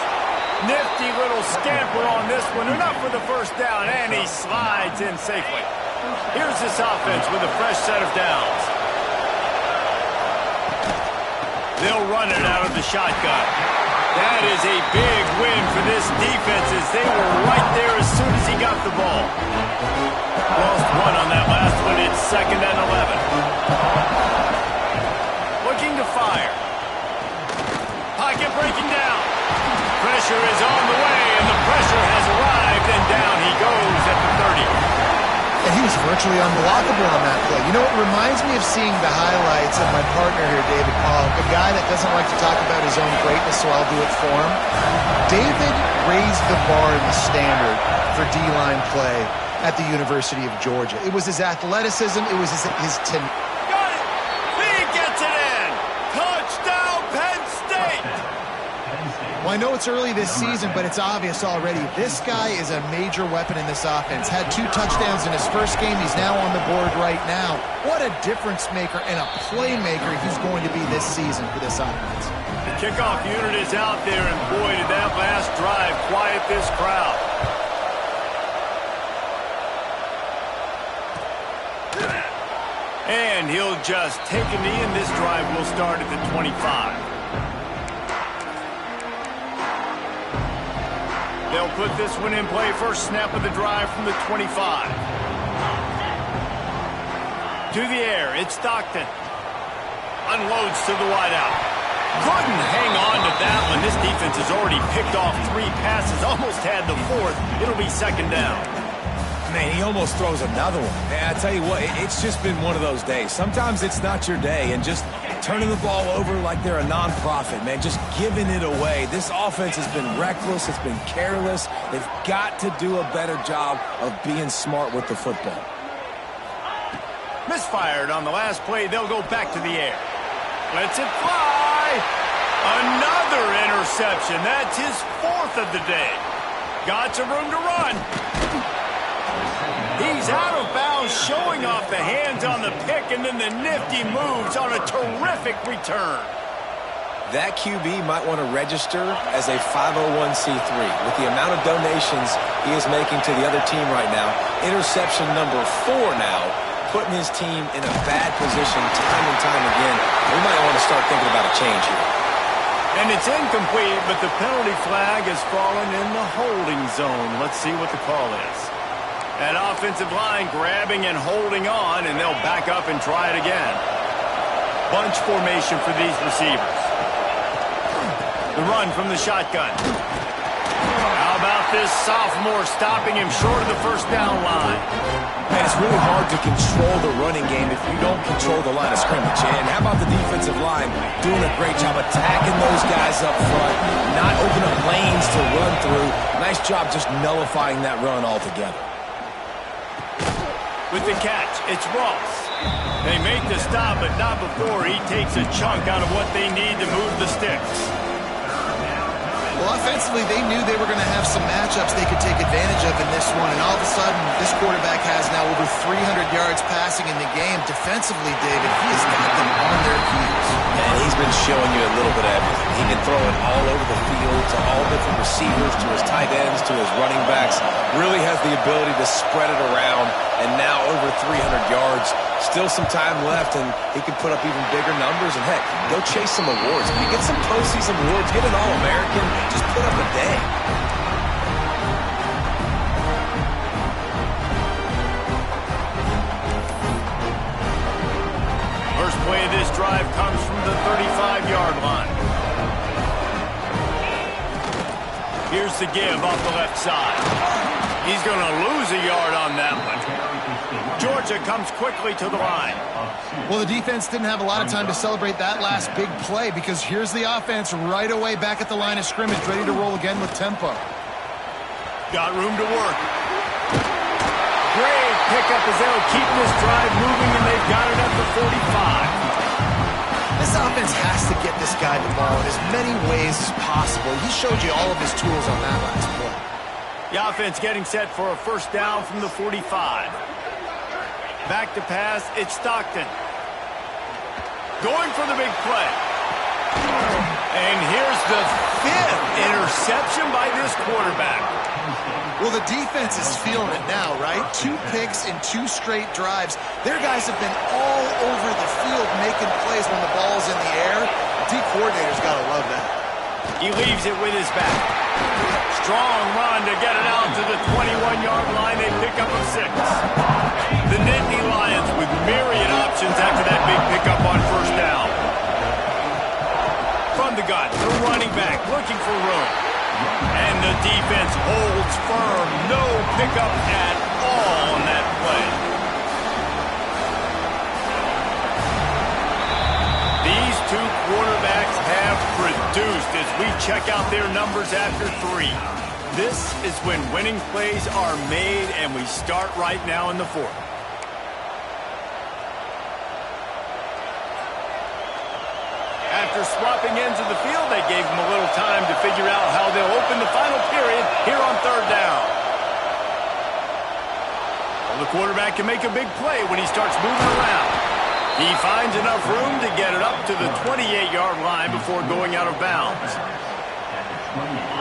Nifty little scamper on this one. Enough for the first down, and he slides in safely. Here's this offense with a fresh set of downs. They'll run it out of the shotgun. That is a big win for this defense as they were right there as soon as he got the ball. Lost one on that last one. It's 2nd and 11. Looking to fire. Pocket breaking down. Pressure is on the way, and the pressure has arrived, and down he goes at the 30. And he was virtually unblockable on that play. You know, it reminds me of seeing the highlights of my partner here, David Pollock, a guy that doesn't like to talk about his own greatness, so I'll do it for him. David raised the bar in the standard for D-line play at the University of Georgia. It was his athleticism. It was his Got it! He gets it in! Touchdown, Penn State! Well, I know it's early this season, but it's obvious already. This guy is a major weapon in this offense. Had 2 touchdowns in his first game. He's now on the board right now. What a difference maker and a playmaker he's going to be this season for this offense. The kickoff unit is out there, and boy, did that last drive quiet this crowd. And he'll just take a knee, and this drive will start at the 25. They'll put this one in play. First snap of the drive from the 25. To the air, it's Stockton. Unloads to the wideout. Couldn't hang on to that one. This defense has already picked off 3 passes, almost had the 4th. It'll be 2nd down. Man, he almost throws another one. And I tell you what, it's just been one of those days. Sometimes it's not your day, and just turning the ball over like they're a nonprofit, man, just giving it away. This offense has been reckless. It's been careless. They've got to do a better job of being smart with the football. Misfired on the last play. They'll go back to the air. Lets it fly. Another interception. That's his 4th of the day. Got some room to run. He's out of bounds, showing off the hands on the pick, and then the nifty moves on a terrific return. That QB might want to register as a 501c3. With the amount of donations he is making to the other team right now, interception number 4 now, putting his team in a bad position time and time again. We might want to start thinking about a change here. And it's incomplete, but the penalty flag has fallen in the holding zone. Let's see what the call is. That offensive line grabbing and holding on, and they'll back up and try it again. Bunch formation for these receivers. The run from the shotgun. How about this sophomore stopping him short of the first down line? Man, it's really hard to control the running game if you don't control the line of scrimmage. And how about the defensive line doing a great job attacking those guys up front, not opening up lanes to run through. Nice job just nullifying that run altogether. With the catch, it's Ross. They make the stop, but not before he takes a chunk out of what they need to move the sticks. Well, offensively, they knew they were going to have some matchups they could take advantage of in this one, and all of a sudden, this quarterback has now over 300 yards passing in the game. Defensively, David, he has got them on their heels. And he's been showing you a little bit of everything. He can throw it all over the field to all different receivers, to his tight ends, to his running backs. Really has the ability to spread it around, and now over 300 yards. Still some time left, and he can put up even bigger numbers. And, heck, go chase some awards. If you get some postseason awards, get an All-American, just put up a day. First play of this drive comes from the 35-yard line. Here's the give off the left side. He's going to lose a yard on that one. Georgia comes quickly to the line. Well, the defense didn't have a lot of time to celebrate that last big play because here's the offense right away back at the line of scrimmage, ready to roll again with tempo. Got room to work. Great pickup as they'll keep this drive moving, and they've got it at the 45. This offense has to get this guy the ball in as many ways as possible. He showed you all of his tools on that last play. The offense getting set for a first down from the 45. Back to pass, it's Stockton. Going for the big play. And here's the 5th interception by this quarterback. Well, the defense is feeling it now, right? 2 picks in 2 straight drives. Their guys have been all over the field making plays when the ball's in the air. D coordinator's got to love that. He leaves it with his back. Strong run to get it out to the 21-yard line. They pick up a 6. The Nittany Lions with myriad options after that big pickup on first down. From the gun, the running back looking for room. And the defense holds firm. No pickup at all on that play. These 2 quarterbacks have produced as we check out their numbers after 3. This is when winning plays are made, and we start right now in the 4th. After swapping ends of the field, they gave them a little time to figure out how they'll open the final period here on third down. Well, the quarterback can make a big play when he starts moving around. He finds enough room to get it up to the 28-yard line before going out of bounds.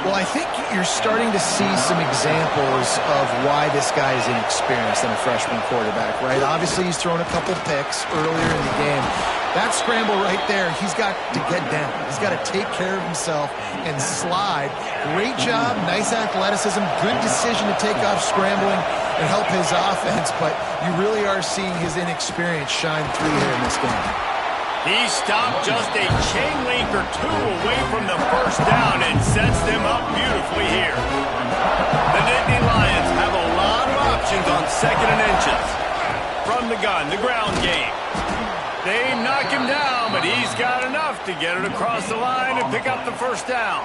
Well, I think you're starting to see some examples of why this guy is inexperienced in a freshman quarterback, right? Obviously, he's thrown a couple picks earlier in the game. That scramble right there, he's got to get down. He's got to take care of himself and slide. Great job, nice athleticism, good decision to take off scrambling and help his offense, but you really are seeing his inexperience shine through here in this game. He stopped just a chain link or 2 away from the first down and sets them up beautifully here. The Nittany Lions have a lot of options on 2nd and inches. From the gun, the ground game. They knock him down, but he's got enough to get it across the line and pick up the first down.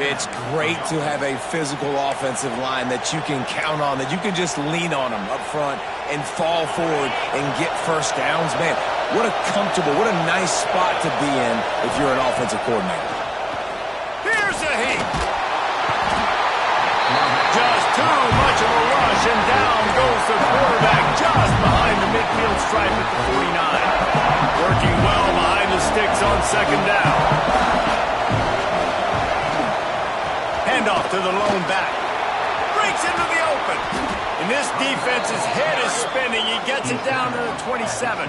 It's great to have a physical offensive line that you can count on, that you can just lean on them up front and fall forward and get first downs. Man, what a comfortable, what a nice spot to be in if you're an offensive coordinator. Here's a heat. Just too much of a rush, and down goes the quarterback just behind the midfield stripe at the 49. Working well behind the sticks on 2nd down. Handoff to the lone back. Breaks into the open. And this defense's head is spinning. He gets it down to the 27.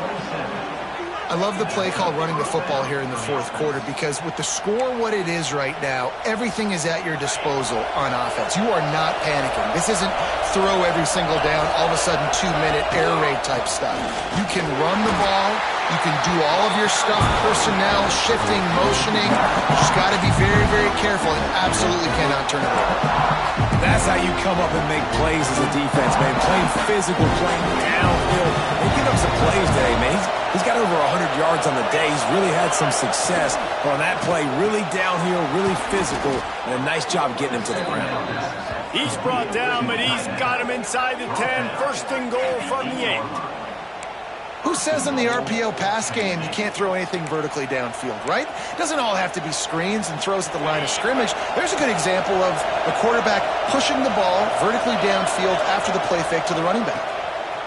I love the play called running the football here in the 4th quarter because with the score what it is right now, everything is at your disposal on offense. You are not panicking. This isn't throw every single down, all of a sudden 2-minute air raid type stuff. You can run the ball. You can do all of your stuff, personnel, shifting, motioning. You just got to be very, very careful and absolutely cannot turn it over. That's how you come up and make plays as a defense, man. Playing physical, playing downhill. They give up some plays today, man. He's got over 100 yards on the day. He's really had some success on that play. Really downhill, really physical, and a nice job getting him to the ground. He's brought down, but he's got him inside the 10. First and goal from the 8. Who says in the RPO pass game you can't throw anything vertically downfield, right? It doesn't all have to be screens and throws at the line of scrimmage. There's a good example of a quarterback pushing the ball vertically downfield after the play fake to the running back.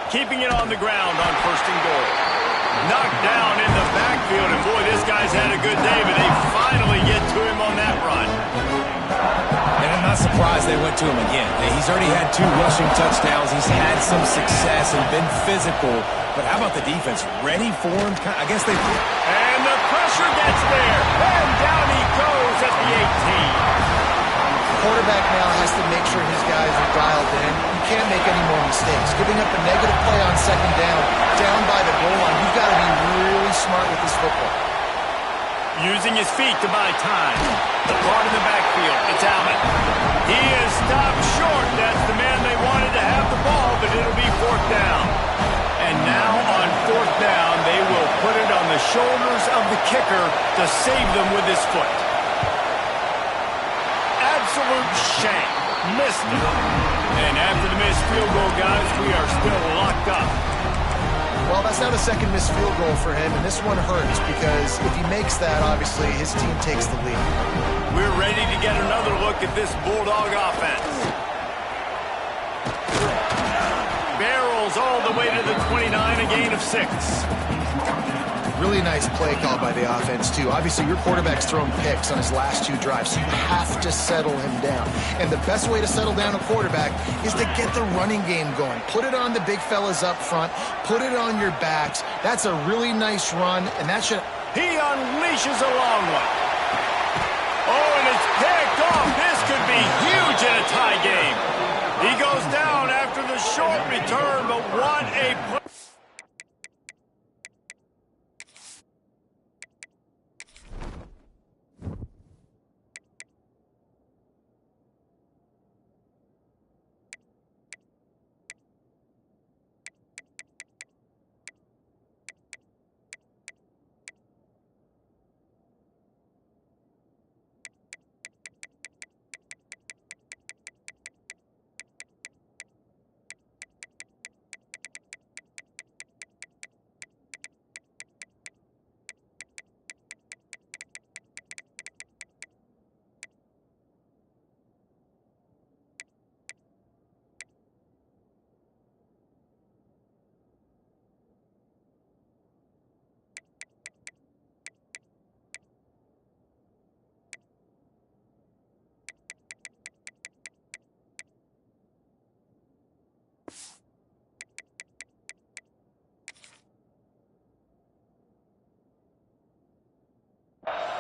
Keeping it on the ground on first and goal. Knocked down in the backfield, and boy, this guy's had a good day, but they finally get to him on that run. And I'm not surprised they went to him again. He's already had 2 rushing touchdowns. He's had some success and been physical. But how about the defense? Ready for him? I guess they... And the pressure gets there. And down he goes at the 18. The quarterback now has to make sure his guys are dialed in. You can't make any more mistakes. Giving up a negative play on 2nd down by the goal line. You've got to be really smart with this football. Using his feet to buy time. The guard in the backfield. It's Allen. He is stopped short. That's the kicker to save them with his foot. Absolute shank. Missed it. And after the missed field goal, guys, we are still locked up. Well, that's now the second missed field goal for him, and this one hurts because if he makes that, obviously, his team takes the lead. We're ready to get another look at this Bulldog offense. Barrels all the way to the 29, a gain of 6. Really nice play call by the offense, too. Obviously, your quarterback's thrown picks on his last 2 drives, so you have to settle him down. And the best way to settle down a quarterback is to get the running game going. Put it on the big fellas up front. Put it on your backs. That's a really nice run, and that should... He unleashes a long one. Oh, and it's picked off. This could be huge in a tie game. He goes down after the short return, but what a play.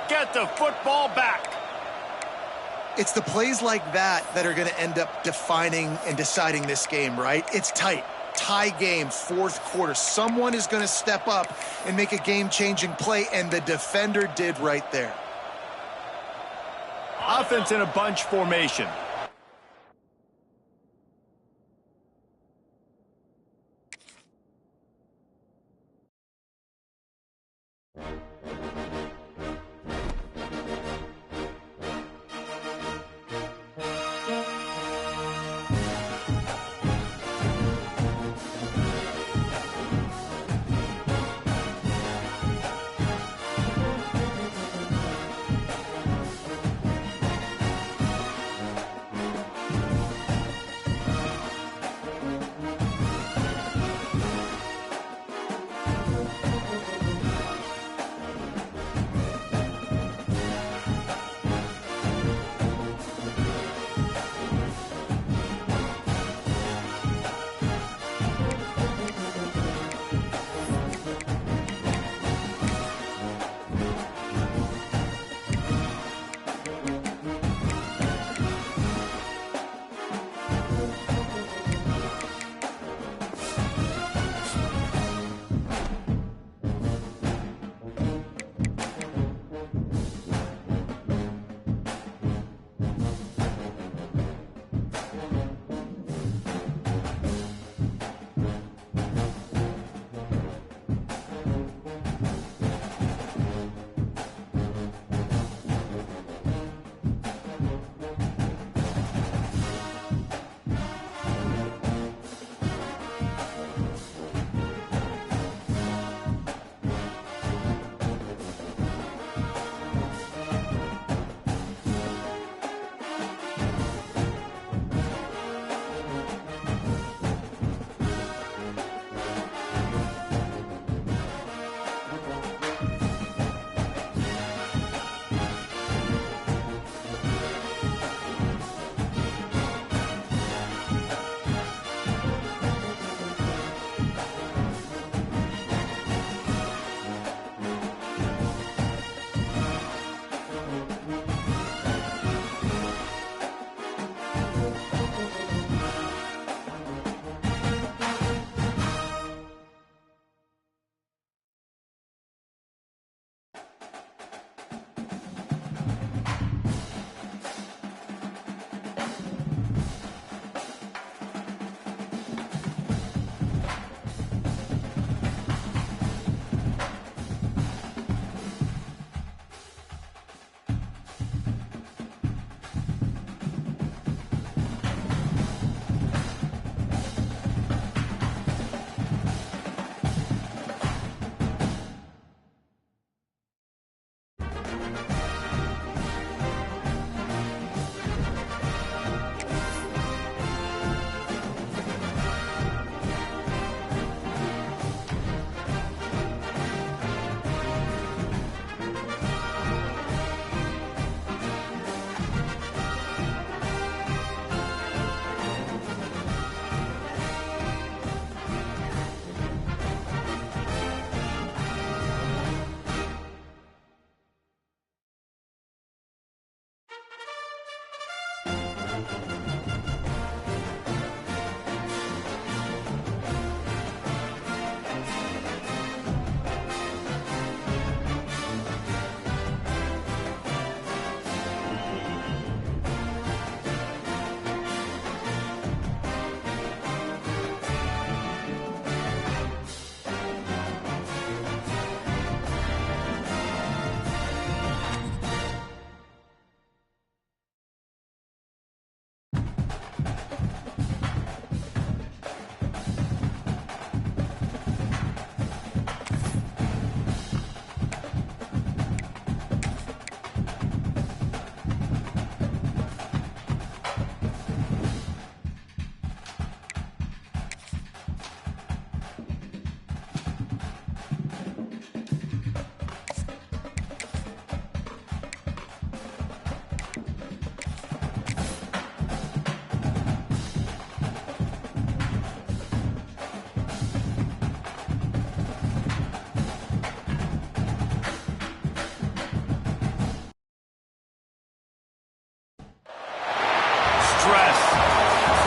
Get the football back. It's the plays like that that are going to end up defining and deciding this game, right? It's tight. Tie game, 4th quarter. Someone is going to step up and make a game-changing play, and the defender did right there. Offense in a bunch formation.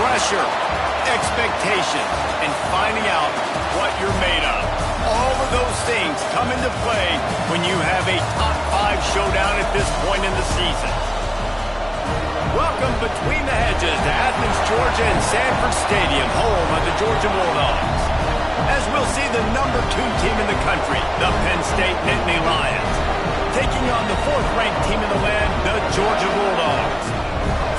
Pressure, expectation, and finding out what you're made of. All of those things come into play when you have a top 5 showdown at this point in the season. Welcome between the hedges to Athens, Georgia and Sanford Stadium, home of the Georgia Bulldogs. As we'll see the number 2 team in the country, the Penn State Nittany Lions, taking on the 4th-ranked team in the land, the Georgia Bulldogs.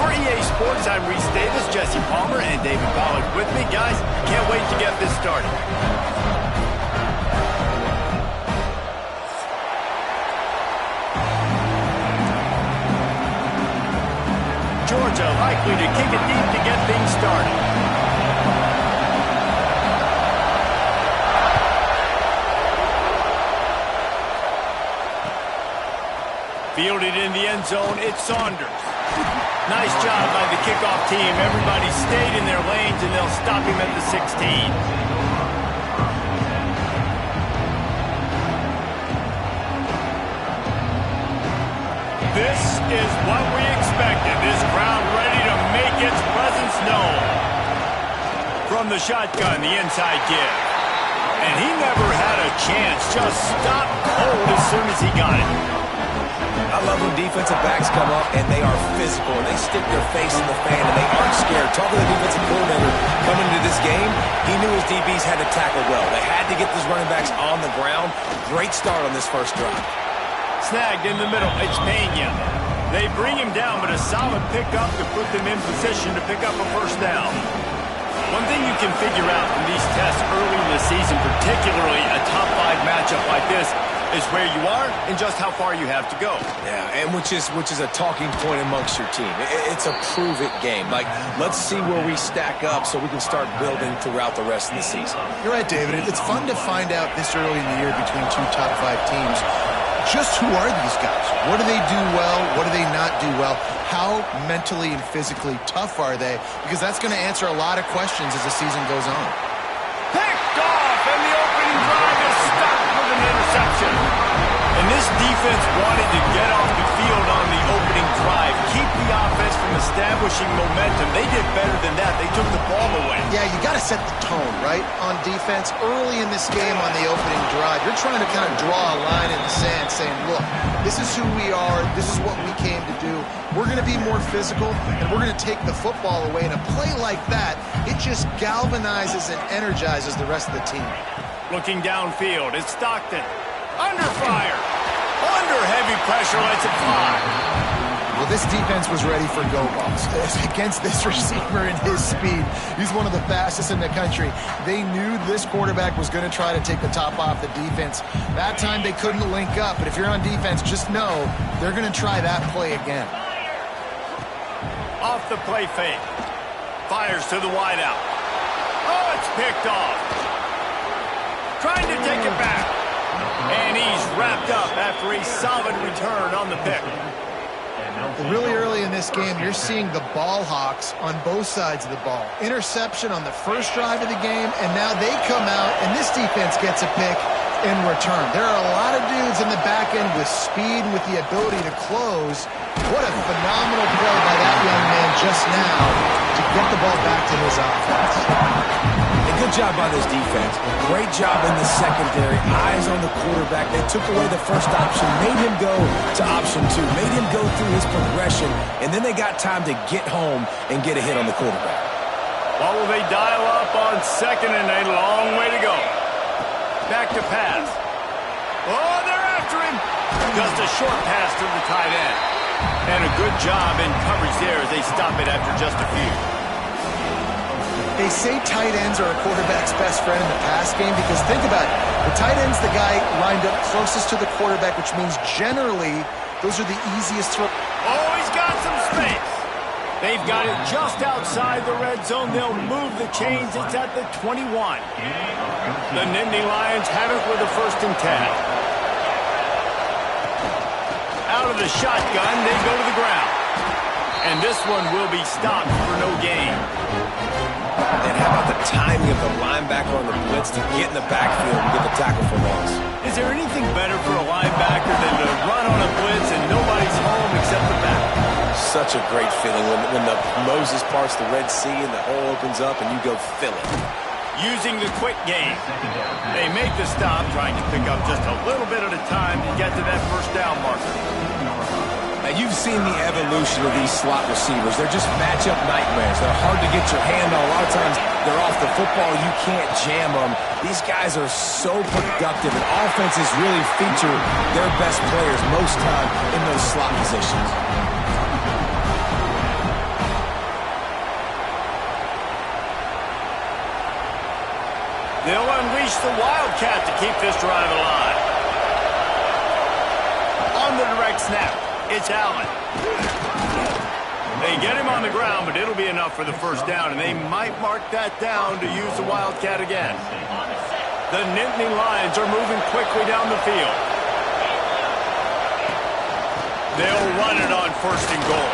For EA Sports, I'm Reese Davis, Jesse Palmer, and David Pollack with me. Guys, can't wait to get this started. Georgia likely to kick it deep to get things started. Fielded in the end zone, it's Saunders. Nice job by the kickoff team. Everybody stayed in their lanes, and they'll stop him at the 16. This is what we expected. This crowd ready to make its presence known. From the shotgun, the inside give. And he never had a chance. Just stopped cold as soon as he got it. I love when defensive backs come up and they are physical and they stick their face in the fan and they aren't scared. Talking to the defensive coordinator coming into this game, he knew his DBs had to tackle well. They had to get these running backs on the ground. Great start on this first drive. Snagged in the middle, it's Pena. They bring him down, but a solid pickup to put them in position to pick up a first down. One thing you can figure out from these tests early in the season, particularly a top 5 matchup like this, is where you are and just how far you have to go. Yeah, and which is a talking point amongst your team. It's a prove-it game. Like, let's see where we stack up so we can start building throughout the rest of the season. You're right, David. It's fun to find out this early in the year between 2 top 5 teams. Just who are these guys? What do they do well? What do they not do well? How mentally and physically tough are they? Because that's going to answer a lot of questions as the season goes on. Picked off, and the opening drive is stopped with an interception. And this defense wanted to get off the field on the opening drive, keep the offense from establishing momentum. They did better than that. They took the ball away. Yeah, you got to set the tone, right, on defense. Early in this game on the opening drive, you're trying to kind of draw a line in the sand saying, look, this is who we are. This is what we came to do. We're going to be more physical, and we're going to take the football away. And a play like that, it just galvanizes and energizes the rest of the team. Looking downfield, it's Stockton. Under fire. Under heavy pressure, lets it fly. Well, this defense was ready for go balls against this receiver and his speed. He's one of the fastest in the country. They knew this quarterback was going to try to take the top off the defense. That time they couldn't link up, but if you're on defense, just know they're going to try that play again. Off the play fake. Fires to the wideout. Oh, it's picked off. Trying to take it back. And he's wrapped up after a solid return on the pick. Really early in this game, you're seeing the ball hawks on both sides of the ball. Interception on the first drive of the game, and now they come out, and this defense gets a pick in return. There are a lot of dudes in the back end with speed and with the ability to close. What a phenomenal play by that young man just now to get the ball back to his offense. And good job by this defense. Great job in the secondary. Eyes on the quarterback. They took away the first option, made him go to option 2, made him go through his progression, and then they got time to get home and get a hit on the quarterback. What will they dial up on second and a long way to go? Back to pass. Oh, they're after him. Just a short pass to the tight end. And a good job in coverage there as they stop it after just a few. They say tight ends are a quarterback's best friend in the pass game because think about it. The tight end's the guy lined up closest to the quarterback, which means generally those are the easiest throw. Oh, he's got some space. They've got it just outside the red zone. They'll move the chains. It's at the 21. The Nittany Lions have it with a 1st and 10. Out of the shotgun, they go to the ground. And this one will be stopped for no gain. And how about the timing of the linebacker on the blitz to get in the backfield and get the tackle for loss? Is there anything better for a linebacker than to run on a blitz and nobody's home except the back? Such such a great feeling when the Moses parts the Red Sea and the hole opens up and you go fill it. Using the quick game. They make the stop, trying to pick up just a little bit at a time to get to that first down marker. Now, you've seen the evolution of these slot receivers. They're just matchup nightmares. They're hard to get your hand on. A lot of times they're off the football. You can't jam them. These guys are so productive, and offenses really feature their best players most time in those slot positions. They'll unleash the Wildcat to keep this drive alive. On the direct snap, it's Allen. They get him on the ground, but it'll be enough for the first down, and they might mark that down to use the Wildcat again. The Nittany Lions are moving quickly down the field. They'll run it on first and goal.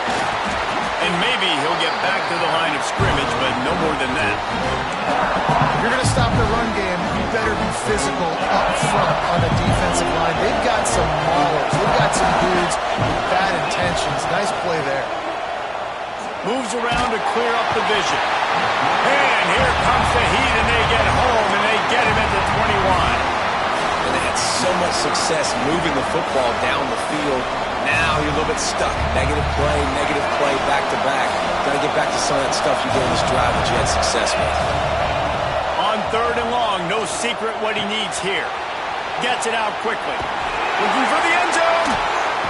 And maybe he'll get back to the line of scrimmage, but no more than that. If you're going to stop the run game, you better be physical up front on the defensive line. They've got some maulers. They've got some dudes with bad intentions. Nice play there. Moves around to clear up the vision. And here comes the heat, and they get home, and they get him at the 21. And they had so much success moving the football down the field. Now you're a little bit stuck. Negative play, back-to-back. Got to get back to some of that stuff you did in this drive that you had success with. On third and long, no secret what he needs here. Gets it out quickly. Looking for the end zone.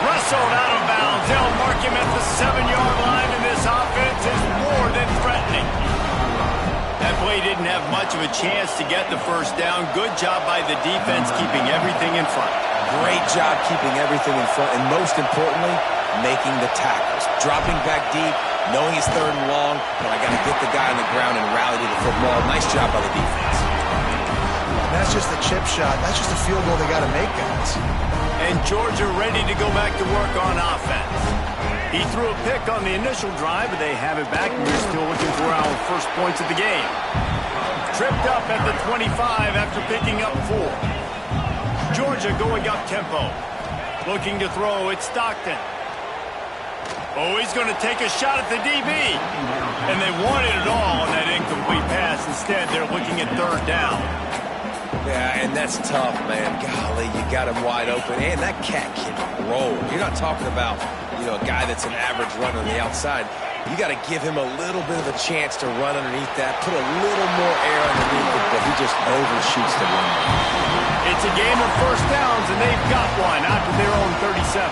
Wrestled out of bounds. They'll mark him at the 7-yard line, and this offense is more than threatening. That play didn't have much of a chance to get the first down. Good job by the defense keeping everything in front. Great job keeping everything in front, and most importantly, making the tackles. Dropping back deep, knowing it's third and long, but I got to get the guy on the ground and rally to the football. Nice job by the defense. And that's just a chip shot. That's just a field goal they got to make, guys. And Georgia ready to go back to work on offense. He threw a pick on the initial drive, but they have it back, and we're still looking for our first points of the game. Tripped up at the 25 after picking up 4. Georgia going up tempo. Looking to throw, it's Stockton. Oh, he's going to take a shot at the DB. And they wanted it all on that incomplete pass. Instead, they're looking at third down. Yeah, and that's tough, man. Golly, you got him wide open. And that cat can roll. You're not talking about, a guy that's an average runner on the outside. You got to give him a little bit of a chance to run underneath that, put a little more air underneath it, but he just overshoots the run. It's a game of first downs, and they've got one out to their own 37.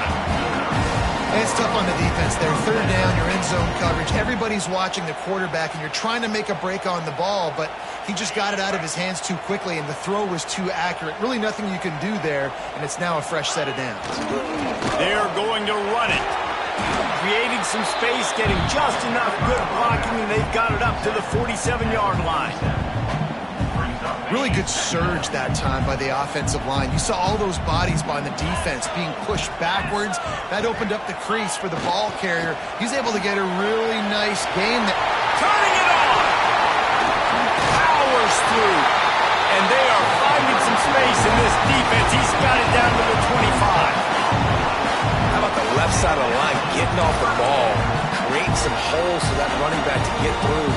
And it's tough on the defense there. Third down, you're in zone coverage. Everybody's watching the quarterback, and you're trying to make a break on the ball, but he just got it out of his hands too quickly, and the throw was too accurate. Really nothing you can do there, and it's now a fresh set of downs. They're going to run it. Creating some space, getting just enough good blocking, and they've got it up to the 47-yard line. Really good surge that time by the offensive line. You saw all those bodies by the defense being pushed backwards. That opened up the crease for the ball carrier. He's able to get a really nice game. Turning it on! Powers through. And they are finding some space in this defense. He's got it down to the 25. How about the left side of the line, getting off the ball, creating some holes for that running back to get through,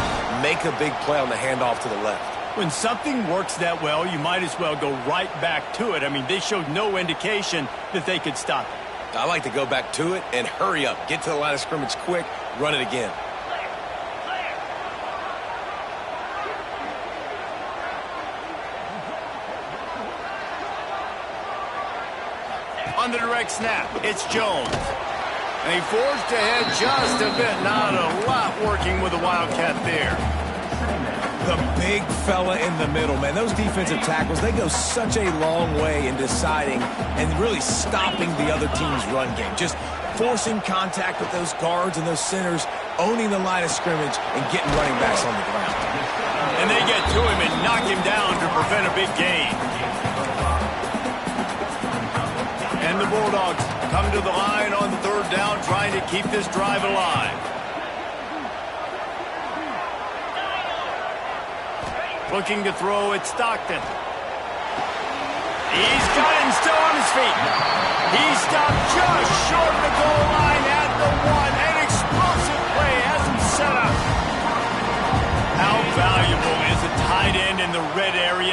make a big play on the handoff to the left. When something works that well, you might as well go right back to it. I mean, they showed no indication that they could stop it. I like to go back to it and hurry up. Get to the line of scrimmage quick, run it again. On the direct snap, it's Jones. And he forged ahead just a bit. Not a lot working with the Wildcat there. The big fella in the middle, man. Those defensive tackles, they go such a long way in deciding and really stopping the other team's run game. Just forcing contact with those guards and those centers, owning the line of scrimmage, and getting running backs on the ground. And they get to him and knock him down to prevent a big gain. And the Bulldogs come to the line on third down, trying to keep this drive alive. Looking to throw, it's Stockton. He's got him still on his feet. He stopped just short of the goal line at the 1. An explosive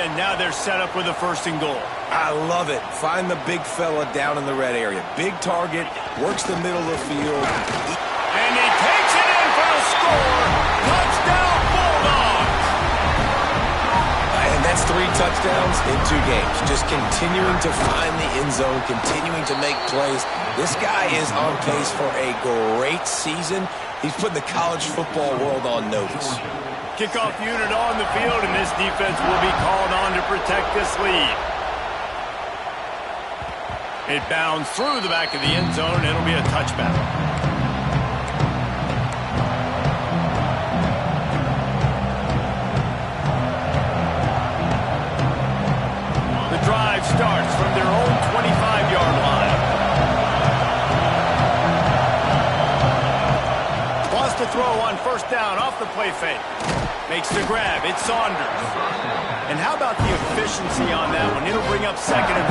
And now they're set up with a 1st and goal. I love it. Find the big fella down in the red area. Big target, works the middle of the field. And he takes it in for the score. Touchdown, Bulldogs! And that's 3 touchdowns in 2 games. Just continuing to find the end zone, continuing to make plays. This guy is on pace for a great season. He's putting the college football world on notice. Kickoff unit on the field, and this defense will be called on to protect this lead. It bounds through the back of the end zone, and it'll be a touchback. The drive starts from their own 25-yard line. Wants to throw on 1st down off the play fake. Makes the grab. It's Saunders. And how about the efficiency on that one? It'll bring up 2nd and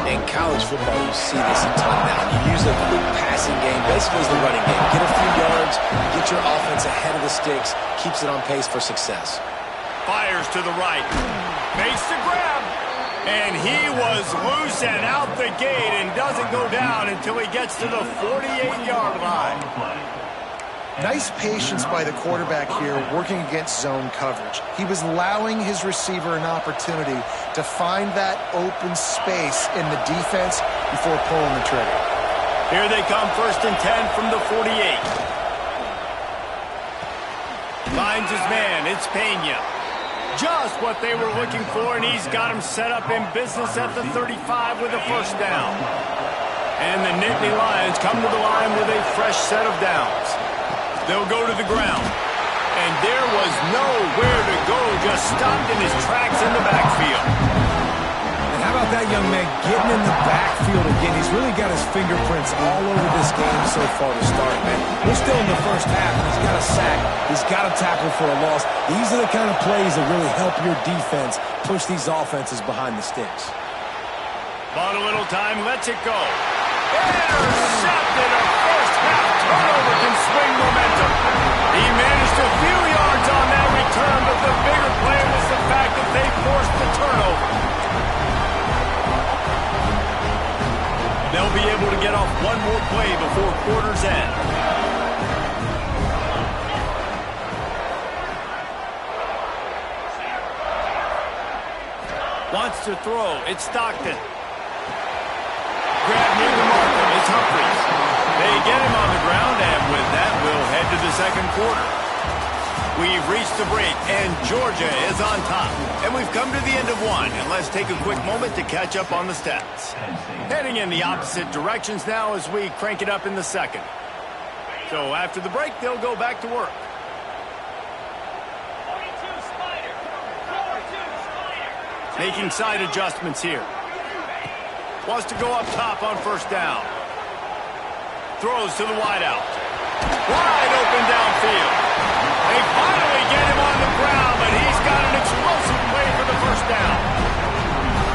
4. In college football, you see this a ton now. You use a quick passing game, basically as the running game. Get a few yards, get your offense ahead of the sticks, keeps it on pace for success. Fires to the right. Makes the grab. And he was loose and out the gate and doesn't go down until he gets to the 48-yard line. Nice patience by the quarterback here, working against zone coverage. He was allowing his receiver an opportunity to find that open space in the defense before pulling the trigger. Here they come, 1st and 10 from the 48. Finds his man, it's Pena. Just what they were looking for, and he's got him set up in business at the 35 with a 1st down. And the Nittany Lions come to the line with a fresh set of downs. They'll go to the ground. And there was nowhere to go, just stopped in his tracks in the backfield. And how about that young man getting in the backfield again? He's really got his fingerprints all over this game so far to start, man. We're still in the 1st half, and he's got a sack. He's got a tackle for a loss. These are the kind of plays that really help your defense push these offenses behind the sticks. Bought a little time, lets it go. Intercepted, a 1st half turnover can swing momentum. He managed a few yards on that return, but the bigger play was the fact that they forced the turnover. They'll be able to get off one more play before quarter's end. Wants to throw. It's Stockton. Grab near the marker. It's Humphries. They get him on the ground, and with that, we'll head to the 2nd quarter. We've reached the break, and Georgia is on top. And we've come to the end of 1, and let's take a quick moment to catch up on the stats. Heading in the opposite directions now as we crank it up in the 2nd. So after the break, they'll go back to work. Making side adjustments here. Wants to go up top on 1st down. Throws to the wideout. Wide open downfield. They finally get him on the ground, but he's got an explosive play for the 1st down.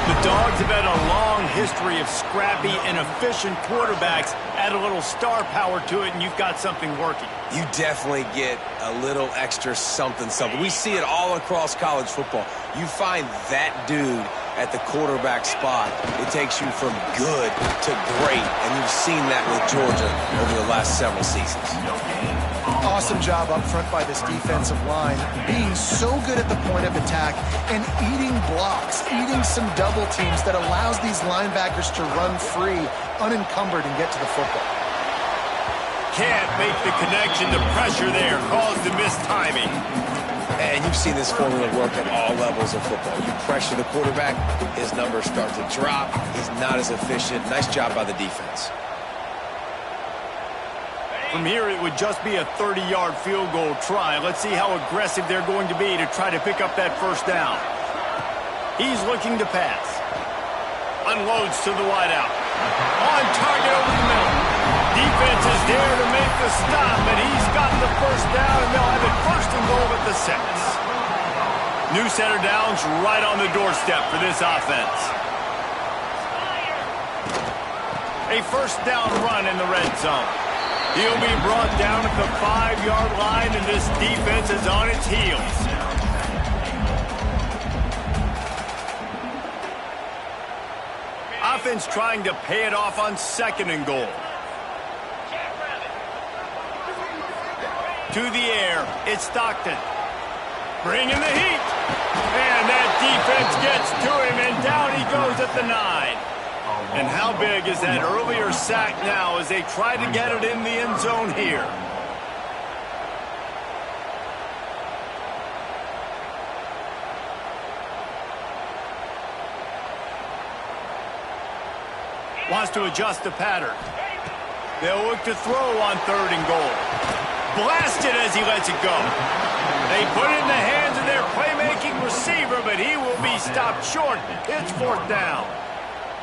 The Dogs have had a long history of scrappy and efficient quarterbacks. Add a little star power to it, and you've got something working. You definitely get a little extra something. We see it all across college football. You find that dude at the quarterback spot, it takes you from good to great, and you've seen that with Georgia over the last several seasons. Awesome job up front by this defensive line, being so good at the point of attack and eating blocks, eating some double teams that allows these linebackers to run free, unencumbered, and get to the football. Can't make the connection. The pressure there caused the missed timing. And you've seen this formula work at all levels of football. You pressure the quarterback, his numbers start to drop. He's not as efficient. Nice job by the defense. From here, it would just be a 30-yard field goal try. Let's see how aggressive they're going to be to try to pick up that 1st down. He's looking to pass. Unloads to the wideout. On target over the middle. Defense is there to make the stop, and he's got the 1st down, and they'll have it 1st and goal at the 6. New center downs right on the doorstep for this offense. A 1st down run in the red zone. He'll be brought down at the 5-yard line, and this defense is on its heels. offense trying to pay it off on 2nd and goal. To the air, it's Stockton. Bringing the heat. And that defense gets to him, and down he goes at the 9. And how big is that earlier sack now as they try to get it in the end zone here? Wants to adjust the pattern. They'll look to throw on 3rd and goal. Blasted as he lets it go. They put it in the hands of their playmaking receiver, but he will be stopped short. It's 4th down.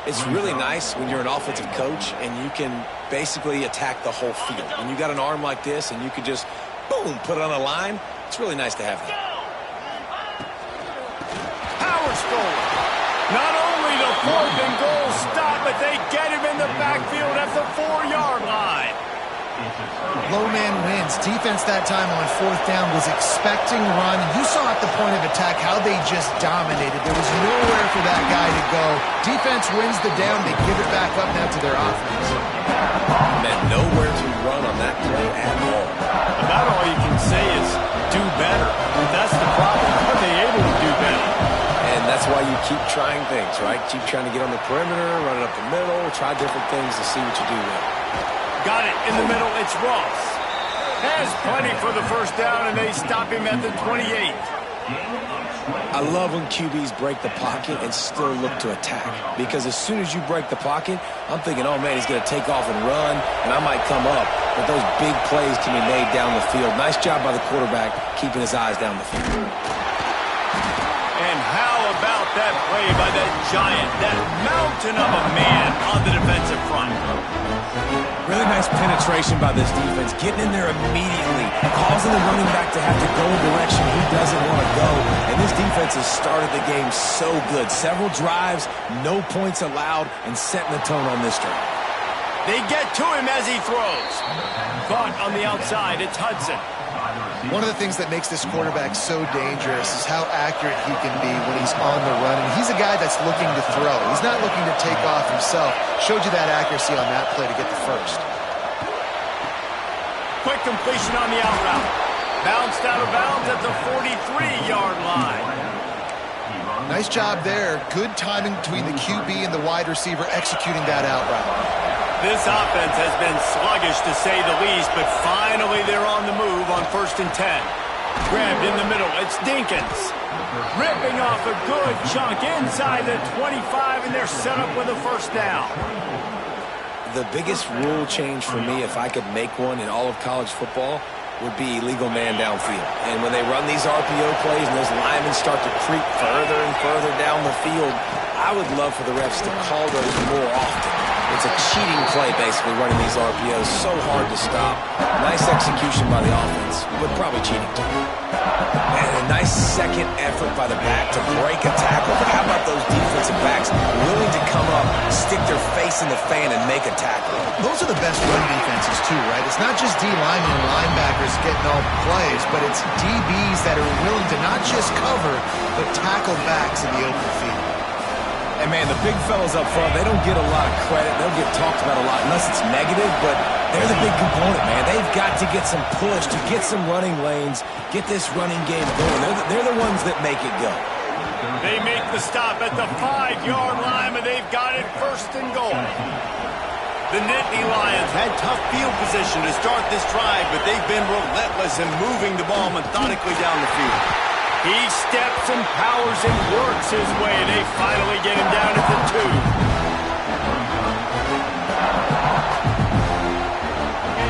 It's really nice when you're an offensive coach and you can basically attack the whole field. When you got an arm like this and you can just, boom, put it on a line, it's really nice to have that. Powers forward. Not only the 4th and goal stop, but they get him in the backfield at the 4-yard line. Low man wins. Defense that time on 4th down was expecting run. You saw at the point of attack how they just dominated. There was nowhere for that guy to go. Defense wins the down. They give it back up now to their offense. Man, nowhere to run on that play at all. About all you can say is do better. That's the problem. Are they able to do better? And that's why you keep trying things, right? Keep trying to get on the perimeter, run it up the middle, try different things to see what you do there. Got it in the middle. It's Ross. Has plenty for the 1st down, and they stop him at the 28. I love when QBs break the pocket and still look to attack. Because as soon as you break the pocket, I'm thinking, oh, man, he's going to take off and run, and I might come up. But those big plays can be made down the field. Nice job by the quarterback keeping his eyes down the field. And how about that play by that giant, that mountain of a man on the defensive front? Really nice penetration by this defense, getting in there immediately, causing the running back to have to go a direction he doesn't want to go. And this defense has started the game so good. Several drives, no points allowed, and setting the tone on this drive. They get to him as he throws. Caught on the outside, it's Hudson. One of the things that makes this quarterback so dangerous is how accurate he can be when he's on the run. And he's a guy that's looking to throw. He's not looking to take off himself. Showed you that accuracy on that play to get the 1st. Quick completion on the out route. Bounced out of bounds at the 43-yard line. Nice job there. Good timing between the QB and the wide receiver executing that out route. This offense has been sluggish to say the least, but finally they're on the move on 1st and 10. Grabbed in the middle, it's Dinkins. Ripping off a good chunk inside the 25, and they're set up with a 1st down. The biggest rule change for me, if I could make one in all of college football, would be illegal man downfield. And when they run these RPO plays and those linemen start to creep further and further down the field, I would love for the refs to call those more often. It's a cheating play, basically, running these RPOs. So hard to stop. Nice execution by the offense, but probably cheating too. And a nice second effort by the back to break a tackle. But how about those defensive backs willing to come up, stick their face in the fan, and make a tackle? Those are the best run defenses, too, right? It's not just D linemen and linebackers getting all the plays, but it's DBs that are willing to not just cover, but tackle backs in the open field. And, man, the big fellas up front, they don't get a lot of credit. They'll get talked about a lot unless it's negative, but they're the big component, man. They've got to get some push, to get some running lanes, get this running game going. They're the ones that make it go. They make the stop at the 5-yard line, but they've got it 1st and goal. The Nittany Lions had tough field position to start this drive, but they've been relentless in moving the ball methodically down the field. He steps and powers and works his way. They finally get him down at the 2.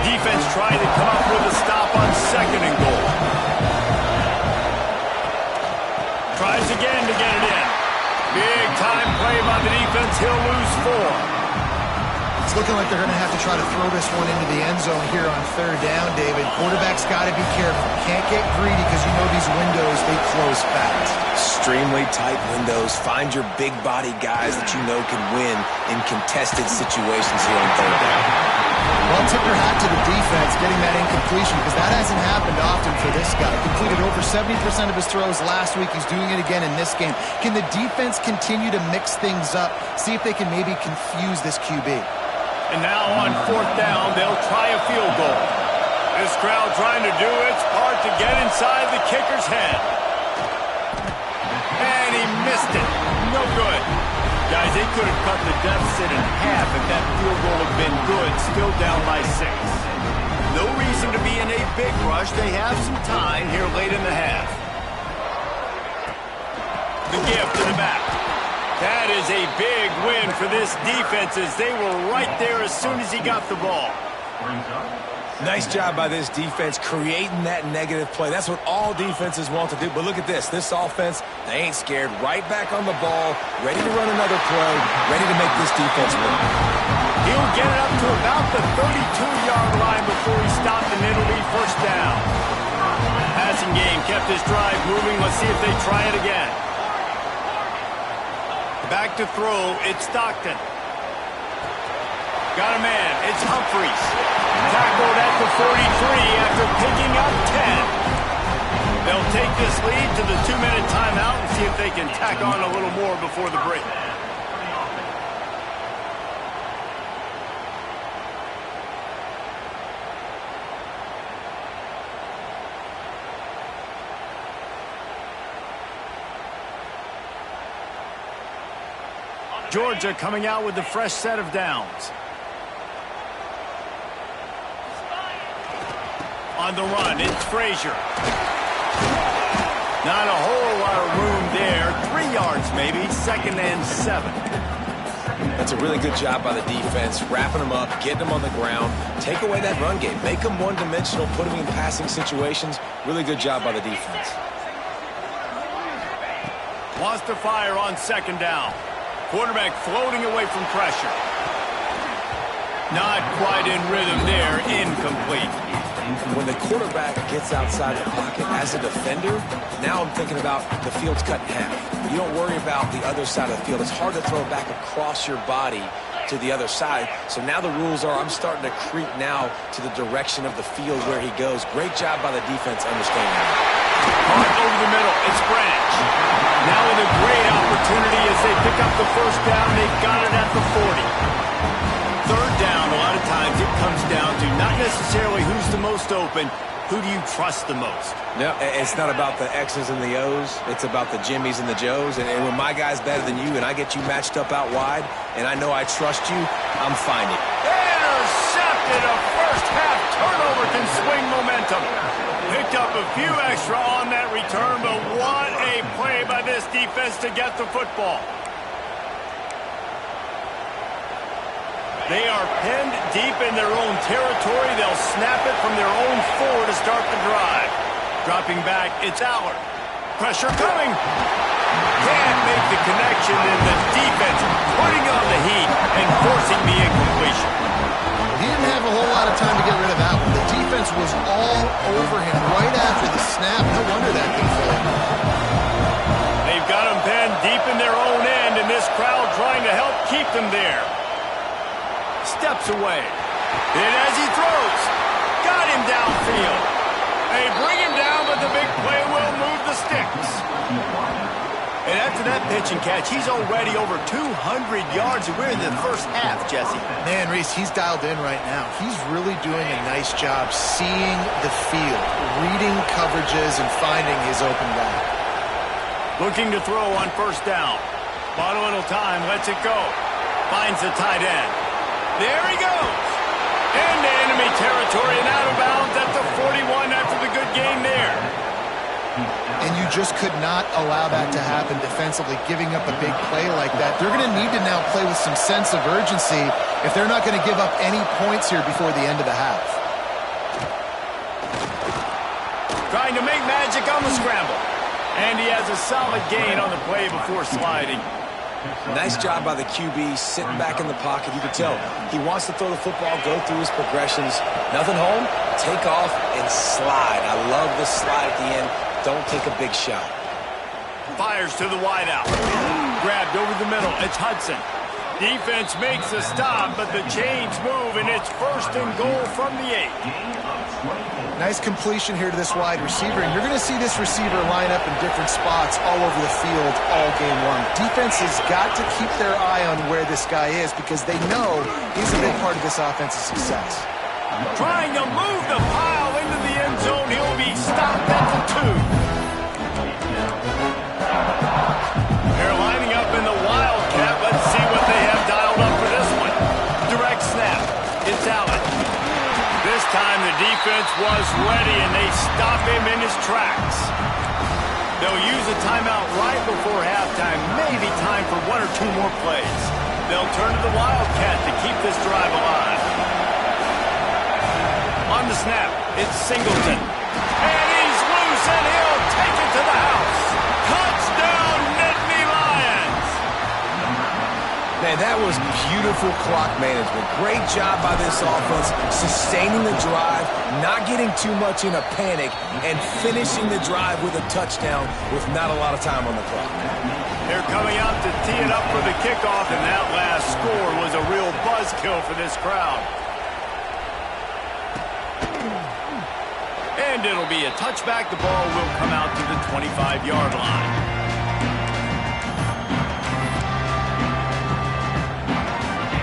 Defense trying to come up with a stop on 2nd and goal. Tries again to get it in. Big time play by the defense. He'll lose 4. It's looking like they're going to have to try to throw this one into the end zone here on 3rd down, David. Quarterback's got to be careful. Can't get greedy because you know these windows, they close fast. Extremely tight windows. Find your big body guys that you know can win in contested situations here on 3rd down. Well, tip your hat to the defense getting that incompletion because that hasn't happened often for this guy. Completed over 70% of his throws last week. He's doing it again in this game. Can the defense continue to mix things up, see if they can maybe confuse this QB? And now on 4th down, they'll try a field goal. This crowd trying to do its part to get inside the kicker's head. And he missed it. No good. Guys, they could have cut the deficit in half if that field goal had been good, still down by 6. No reason to be in a big rush. They have some time here late in the half. The gift to the back. That is a big win for this defense as they were right there as soon as he got the ball. Nice job by this defense creating that negative play. That's what all defenses want to do. But look at this. This offense, they ain't scared. Right back on the ball, ready to run another play, ready to make this defense win. He'll get it up to about the 32-yard line before he stopped and it'll be 1st down. Passing game kept his drive moving. Let's see if they try it again. Back to throw. It's Stockton. Got a man. It's Humphries. Tackled at the 43 after picking up 10. They'll take this lead to the 2-minute timeout and see if they can tack on a little more before the break. Georgia coming out with a fresh set of downs. On the run, it's Frazier. Not a whole lot of room there. 3 yards maybe, 2nd and 7. That's a really good job by the defense, wrapping them up, getting them on the ground, take away that run game, make them one-dimensional, put them in passing situations. Really good job by the defense. Wants to fire on 2nd down. Quarterback floating away from pressure. Not quite in rhythm there, incomplete. When the quarterback gets outside the pocket as a defender, now I'm thinking about the field's cut in half. You don't worry about the other side of the field. It's hard to throw back across your body to the other side. So now the rules are I'm starting to creep now to the direction of the field where he goes. Great job by the defense understanding that. Caught over the middle. It's Branch. Now with a great opportunity as they pick up the 1st down. They've got it at the 40. 3rd down, a lot of times it comes down to not necessarily who's the most open, who do you trust the most? No, it's not about the X's and the O's. It's about the Jimmies and the Joes. And when my guy's better than you and I get you matched up out wide and I know I trust you, I'm finding. Intercepted. A first-half turnover can swing momentum. Picked up a few extra on that return, but what a play by this defense to get the football. They are pinned deep in their own territory. They'll snap it from their own 4 to start the drive. Dropping back, it's Allard. Pressure coming. Can't make the connection, and the defense putting on the heat and forcing the incompletion. He didn't have a whole lot of time to get rid of that one. The defense was all over him right after the snap. No wonder that thing failed. They've got him pinned deep in their own end, and this crowd trying to help keep them there. Steps away. And as he throws, got him downfield. They bring him down, but the big play will move the sticks. And after that pitch and catch, he's already over 200 yards, and we're in the 1st half, Jesse. Man, Reese, he's dialed in right now. He's really doing a nice job seeing the field, reading coverages, and finding his open guy. Looking to throw on 1st down. Bought a little time, lets it go. Finds the tight end. There he goes. Into enemy territory and out of bounds at the 41 after the good game there. And you just could not allow that to happen defensively, giving up a big play like that. They're going to need to now play with some sense of urgency if they're not going to give up any points here before the end of the half. Trying to make magic on the scramble. And he has a solid gain on the play before sliding. Nice job by the QB, sitting back in the pocket. You can tell he wants to throw the football, go through his progressions. Nothing home, take off, and slide. I love this slide at the end. Don't take a big shot. Fires to the wideout. Grabbed over the middle. It's Hudson. Defense makes a stop, but the chains move, and it's 1st and goal from the 8. Nice completion here to this wide receiver, and you're going to see this receiver line up in different spots all over the field all game long. Defense has got to keep their eye on where this guy is because they know he's a big part of this offense's success. Trying to move the pile into the end zone. He'll be stopped at the 2. They're lining up in the Wildcat. Let's see what they have dialed up for this one. Direct snap. It's Allen. This time the defense was ready, and they stop him in his tracks. They'll use a timeout right before halftime. Maybe time for 1 or 2 more plays. They'll turn to the Wildcat to keep this drive alive. On the snap, it's Singleton. And he's loose, and he'll take it to the house. Touchdown, Nittany Lions! Man, that was beautiful clock management. Great job by this offense, sustaining the drive, not getting too much in a panic, and finishing the drive with a touchdown with not a lot of time on the clock. They're coming out to tee it up for the kickoff, and that last score was a real buzzkill for this crowd. And it'll be a touchback. The ball will come out to the 25-yard line.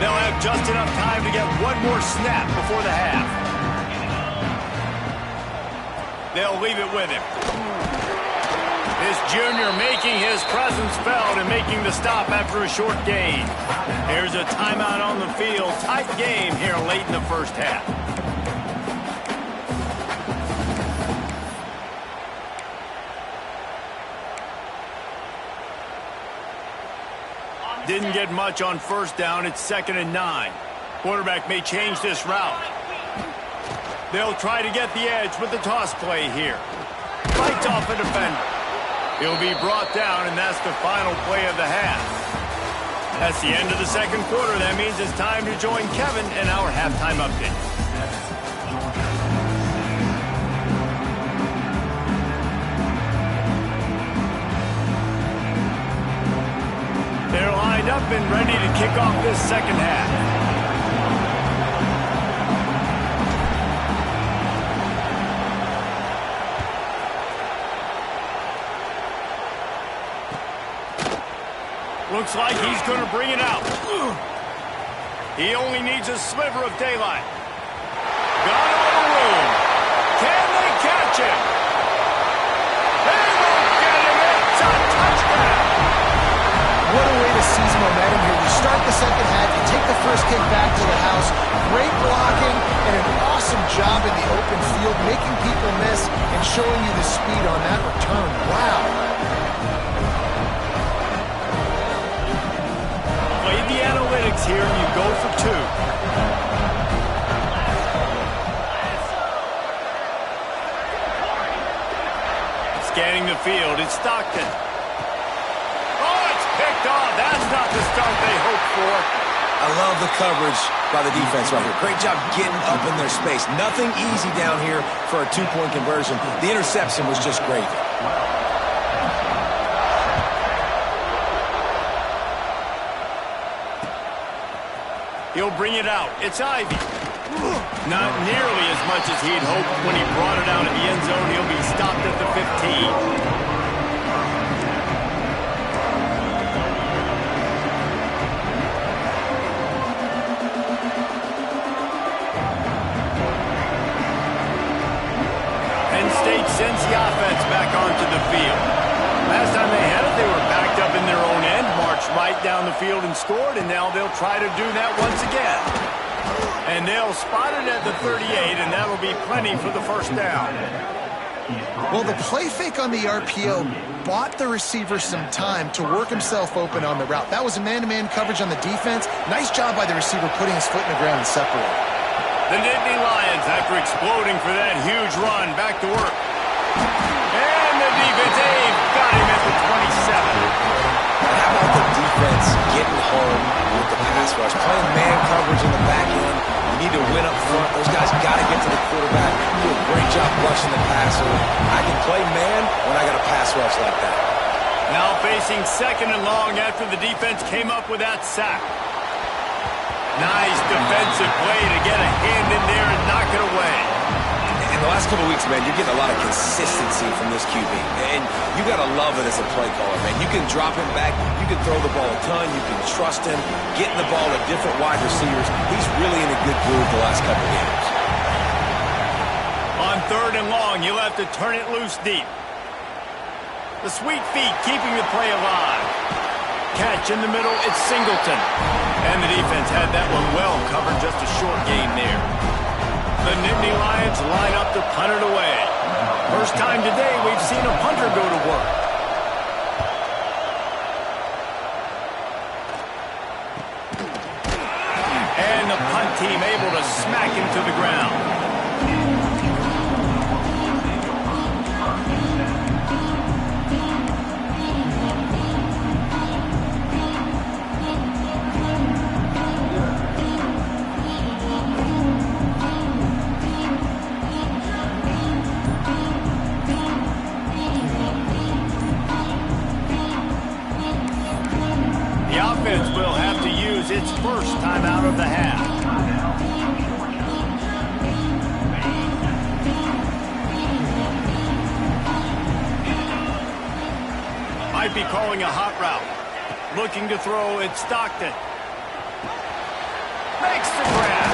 They'll have just enough time to get one more snap before the half. They'll leave it with him. This junior making his presence felt and making the stop after a short gain. Here's a timeout on the field. Tight game here late in the first half. Didn't get much on 1st down. It's 2nd and 9. Quarterback may change this route. They'll try to get the edge with the toss play here. Fights off a defender. He'll be brought down, and that's the final play of the half. That's the end of the 2nd quarter. That means it's time to join Kevin in our halftime update. They're lined up and ready to kick off this 2nd half. Looks like he's going to bring it out. He only needs a sliver of daylight. Got him on the room. Can they catch him? They won't get him. It's a touchdown. What a way to seize momentum here. You start the 2nd half, you take the first kick back to the house. Great blocking and an awesome job in the open field, making people miss and showing you the speed on that return. Wow. Play the analytics here, and you go for 2. Scanning the field, it's Stockton. Picked off. That's not the start they hoped for. I love the coverage by the defense right here. Great job getting up in their space. Nothing easy down here for a 2-point conversion. The interception was just great. He'll bring it out. It's Ivy. Not nearly as much as he'd hoped when he brought it out of the end zone. He'll be stopped at the 15. Sends the offense back onto the field. Last time they had it, they were backed up in their own end, marched right down the field and scored, and now they'll try to do that once again. And they'll spot it at the 38, and that'll be plenty for the 1st down. Well, the play fake on the RPO bought the receiver some time to work himself open on the route. That was a man-to-man coverage on the defense. Nice job by the receiver putting his foot in the ground and separating. The Nittany Lions, after exploding for that huge run, back to work. And the defense, they've got him at the 27. How about the defense getting home with the pass rush? Playing man coverage in the back end. You need to win up front. Those guys got to get to the quarterback. Do a great job rushing the passer. I can play man when I got a pass rush like that. Now facing 2nd and long after the defense came up with that sack. Nice defensive play to get a hand in there and knock it away. In the last couple of weeks, man, you're getting a lot of consistency from this QB. And you got to love it as a play caller, man. You can drop him back. You can throw the ball a ton. You can trust him. Getting the ball to different wide receivers. He's really in a good groove the last couple of games. On 3rd and long, you'll have to turn it loose deep. The sweet feet keeping the play alive. Catch in the middle, it's Singleton. And the defense had that one well covered, just a short gain there. The Nittany Lions line up to punt it away. First time today we've seen a punter go to work. And the punt team able to smack him to the ground. The offense will have to use its first time out of the half. Might be calling a hot route. Looking to throw, it's Stockton. Makes the grab.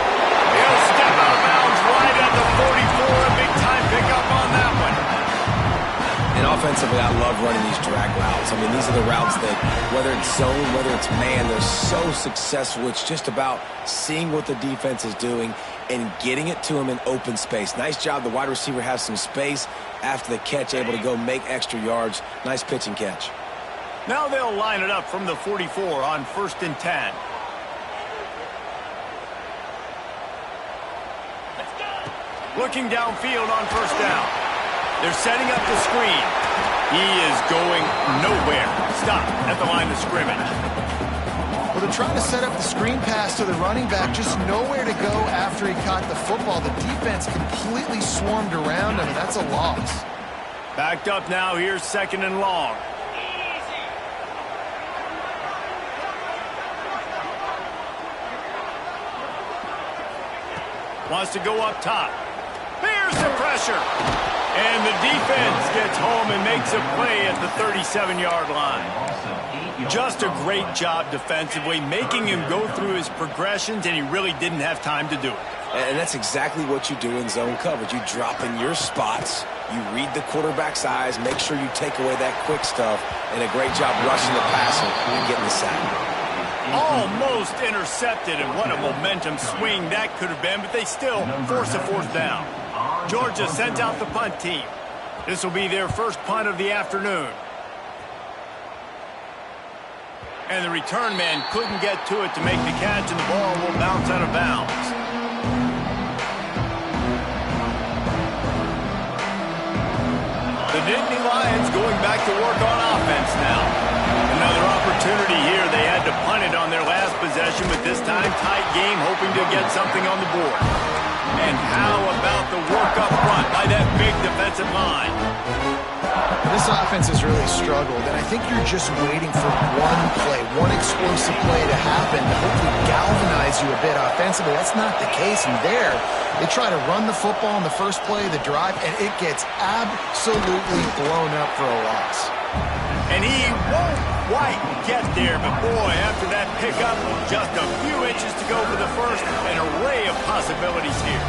He'll step out of bounds right at the 44. A big-time pickup on that one. And offensively, I love running these drag routes. I mean, these are the routes that, whether it's zone, whether it's man, they're so successful. It's just about seeing what the defense is doing and getting it to him in open space. Nice job. The wide receiver has some space after the catch, able to go make extra yards. Nice pitch and catch. Now they'll line it up from the 44 on 1st and 10. Looking downfield on 1st down. They're setting up the screen. He is going nowhere. Stop at the line of scrimmage. Well, they're trying to set up the screen pass to the running back, just nowhere to go after he caught the football. The defense completely swarmed around him, and that's a loss. Backed up now. Here's 2nd and long. Wants to go up top. Here's the pressure. And the defense gets home and makes a play at the 37-yard line. Just a great job defensively, making him go through his progressions, and he really didn't have time to do it. And that's exactly what you do in zone coverage. You drop in your spots, you read the quarterback's eyes, make sure you take away that quick stuff, and a great job rushing the passer and getting the sack. Almost intercepted, and what a momentum swing that could have been, but they still force a 4th down. Georgia sent out the punt team. This will be their first punt of the afternoon. And the return man couldn't get to it to make the catch, and the ball will bounce out of bounds. The Nittany Lions going back to work on offense now. Another opportunity here. They had to punt it on their last possession, but this time tight game, hoping to get something on the board. And how about the work up front by that big defensive line? This offense has really struggled, and I think you're just waiting for one play, one explosive play to happen to hopefully galvanize you a bit offensively. That's not the case, and there, they try to run the football in the first play of the drive, and it gets absolutely blown up for a loss. And he won't quite get there, but boy, after that pickup, just a few inches to go for the first, an array of possibilities here.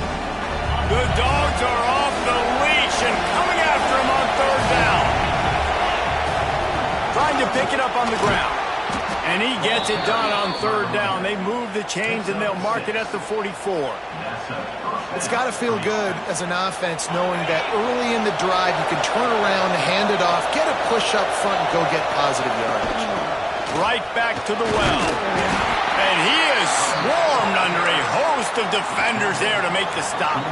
The Dogs are off the leash and coming after him on 3rd down. Trying to pick it up on the ground. And he gets it done on 3rd down. They move the chains and they'll mark it at the 44. It's got to feel good as an offense knowing that early in the drive you can turn around, hand it off, get a push up front, and go get positive yardage. Right back to the well. And he is swarmed under a host of defenders there to make the stop.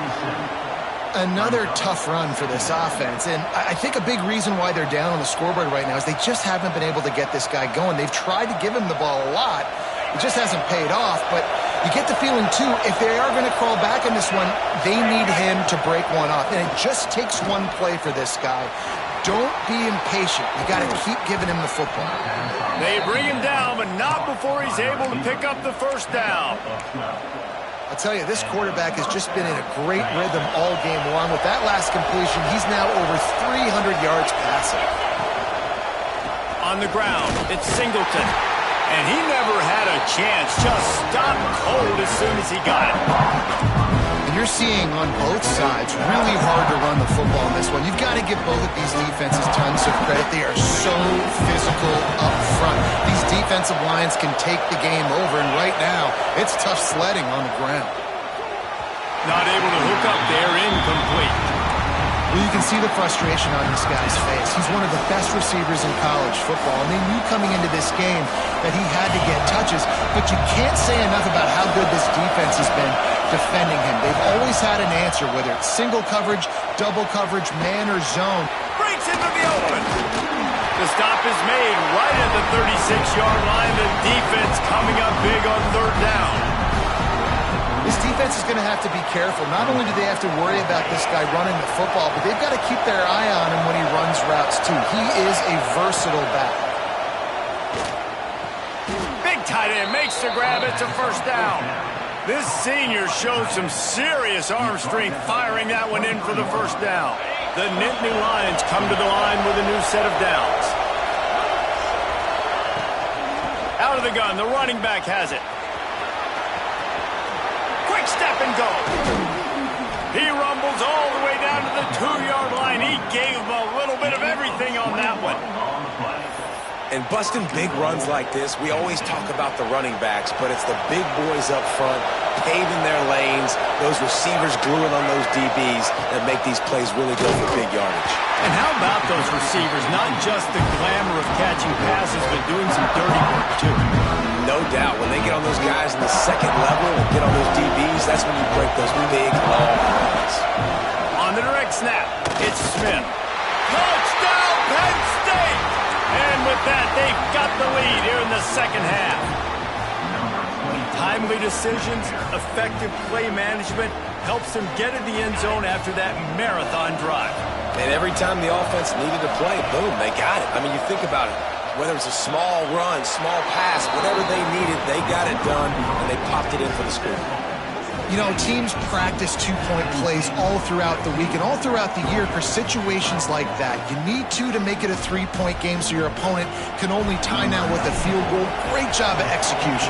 Another tough run for this offense, and I think a big reason why they're down on the scoreboard right now is they just haven't been able to get this guy going. They've tried to give him the ball a lot. It just hasn't paid off, but You get the feeling, too, if they are going to crawl back in this one, they need him to break one off. And it just takes one play for this guy. Don't be impatient. You got to keep giving him the football. They bring him down, but not before he's able to pick up the first down. I'll tell you, this quarterback has just been in a great rhythm all game long. With that last completion, he's now over 300 yards passing. On the ground, it's Singleton. And he never had a chance. Just stopped cold as soon as he got it. And you're seeing on both sides really hard to run the football in this one. You've got to give both of these defenses tons of credit. They are so physical up front. These defensive lines can take the game over, and right now, it's tough sledding on the ground. Not able to hook up there, incomplete. Well, you can see the frustration on this guy's face. He's one of the best receivers in college football, and they knew coming into this game that he had to get touches, but you can't say enough about how good this defense has been defending him. They've always had an answer, whether it's single coverage, double coverage, man, or zone. Breaks into the open. The stop is made right at the 36-yard line. The defense coming up big on third down. This defense is going to have to be careful. Not only do they have to worry about this guy running the football, but they've got to keep their eye on him when he runs routes, too. He is a versatile back. Big tight end makes the grab. It's a first down. This senior showed some serious arm strength firing that one in for the first down. The Nittany Lions come to the line with a new set of downs. Out of the gun, the running back has it. Quick step and go. He rumbles all the way down to the 2-yard line. He gave him a little bit of everything on that one. And busting big runs like this, we always talk about the running backs, but it's the big boys up front, paving their lanes, those receivers gluing on those DBs that make these plays really go for big yardage. And how about those receivers? Not just the glamour of catching passes, but doing some dirty work, too. No doubt. When they get on those guys in the second level and get on those DBs, that's when you break those big, long runs. On the direct snap, it's Smith. Touchdown, Penn State! And with that, they've got the lead here in the second half. Timely decisions, effective play management helps them get in the end zone after that marathon drive. And every time the offense needed to play, boom, they got it. I mean, you think about it. Whether it's a small run, small pass, whatever they needed, they got it done, and they popped it in for the score. You know, teams practice two-point plays all throughout the week and all throughout the year for situations like that. You need to make it a three-point game so your opponent can only tie now with a field goal. Great job of execution.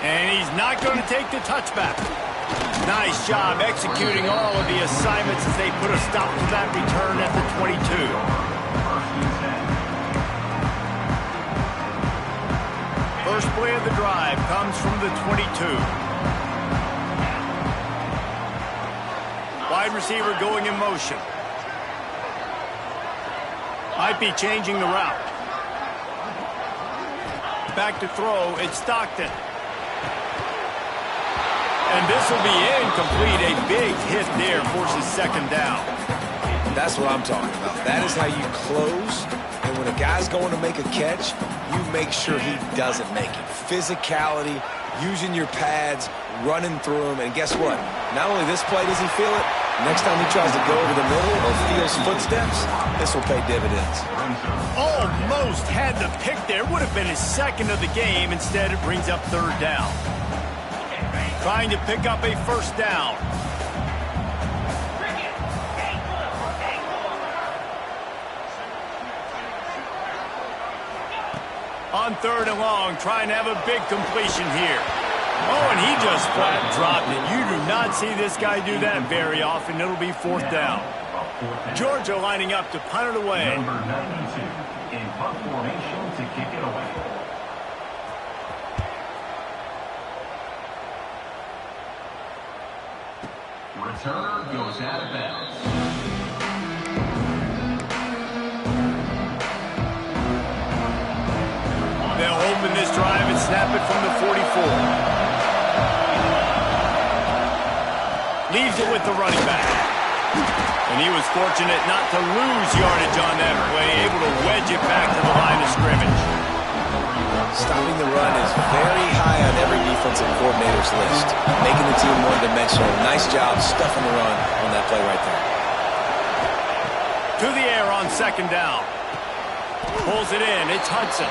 And he's not going to take the touchback. Nice job executing all of the assignments as they put a stop to that return at the 22. First play of the drive comes from the 22. Wide receiver going in motion. Might be changing the route. Back to throw, it's Stockton. And this will be incomplete. A big hit there forces second down. That's what I'm talking about. That is how you close. And when a guy's going to make a catch, you make sure he doesn't make it. Physicality, using your pads, running through him. And guess what? Not only this play does he feel it, next time he tries to go over the middle or feels footsteps, this will pay dividends. Almost had the pick there. Would have been his second of the game. Instead, it brings up third down. Trying to pick up a first down. On third and long, trying to have a big completion here. Oh, and he just flat dropped it. You do not see this guy do that very often. It'll be fourth down. Georgia lining up to punt it away. Number 92 in punt formation to kick it away. Returner goes out of bounds. They'll open this drive and snap it from the 44. Leaves it with the running back. And he was fortunate not to lose yardage on that play, able to wedge it back to the line of scrimmage. Stopping the run is very high on every defensive coordinator's list. Making the team one-dimensional. Nice job stuffing the run on that play right there. To the air on second down. Pulls it in. It's Hudson.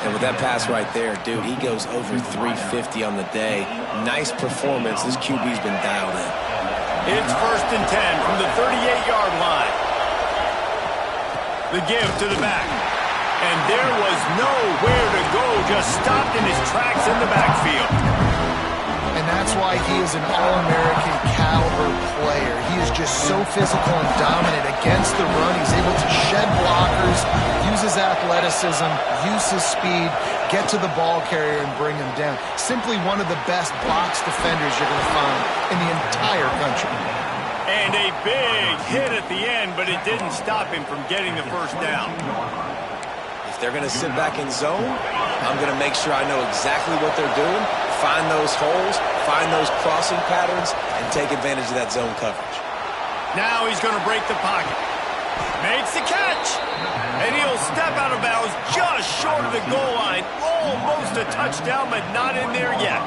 And with that pass right there, dude, he goes over 350 on the day. Nice performance. This QB's been dialed in. It's 1st and 10 from the 38-yard line. The give to the back. And there was nowhere to go, just stopped in his tracks in the backfield. And that's why he is an All-American caliber player. He is just so physical and dominant against the run. He's able to shed blockers, use his athleticism, use his speed, get to the ball carrier and bring him down. Simply one of the best box defenders you're going to find in the entire country. And a big hit at the end, but it didn't stop him from getting the first down. If they're going to sit back in zone, I'm going to make sure I know exactly what they're doing, find those holes, find those crossing patterns, and take advantage of that zone coverage. Now he's going to break the pocket. Makes the catch. And he'll step out of bounds just short of the goal line. Almost a touchdown, but not in there yet.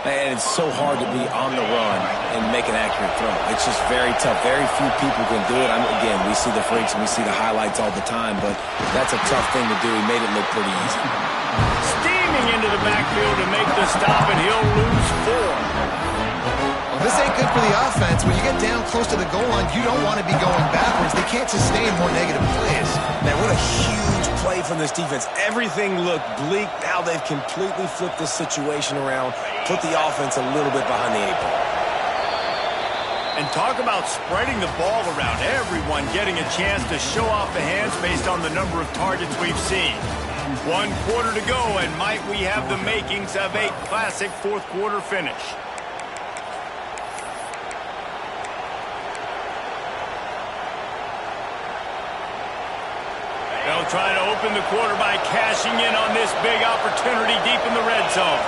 And it's so hard to be on the run and make an accurate throw. It's just very tough. Very few people can do it. Again, we see the freaks and we see the highlights all the time, but that's a tough thing to do. He made it look pretty easy. Steaming into the backfield to make the stop, and he'll lose 4. Well, this ain't good for the offense. When you get down close to the goal line, you don't want to be going backwards. They can't sustain more negative plays. Man, what a huge play from this defense. Everything looked bleak. Now they've completely flipped this situation around, put the offense a little bit behind the 8 ball. And talk about spreading the ball around. Everyone getting a chance to show off the hands based on the number of targets we've seen. 1 quarter to go, and might we have the makings of a classic fourth quarter finish. They'll try to open the quarter by cashing in on this big opportunity deep in the red zone.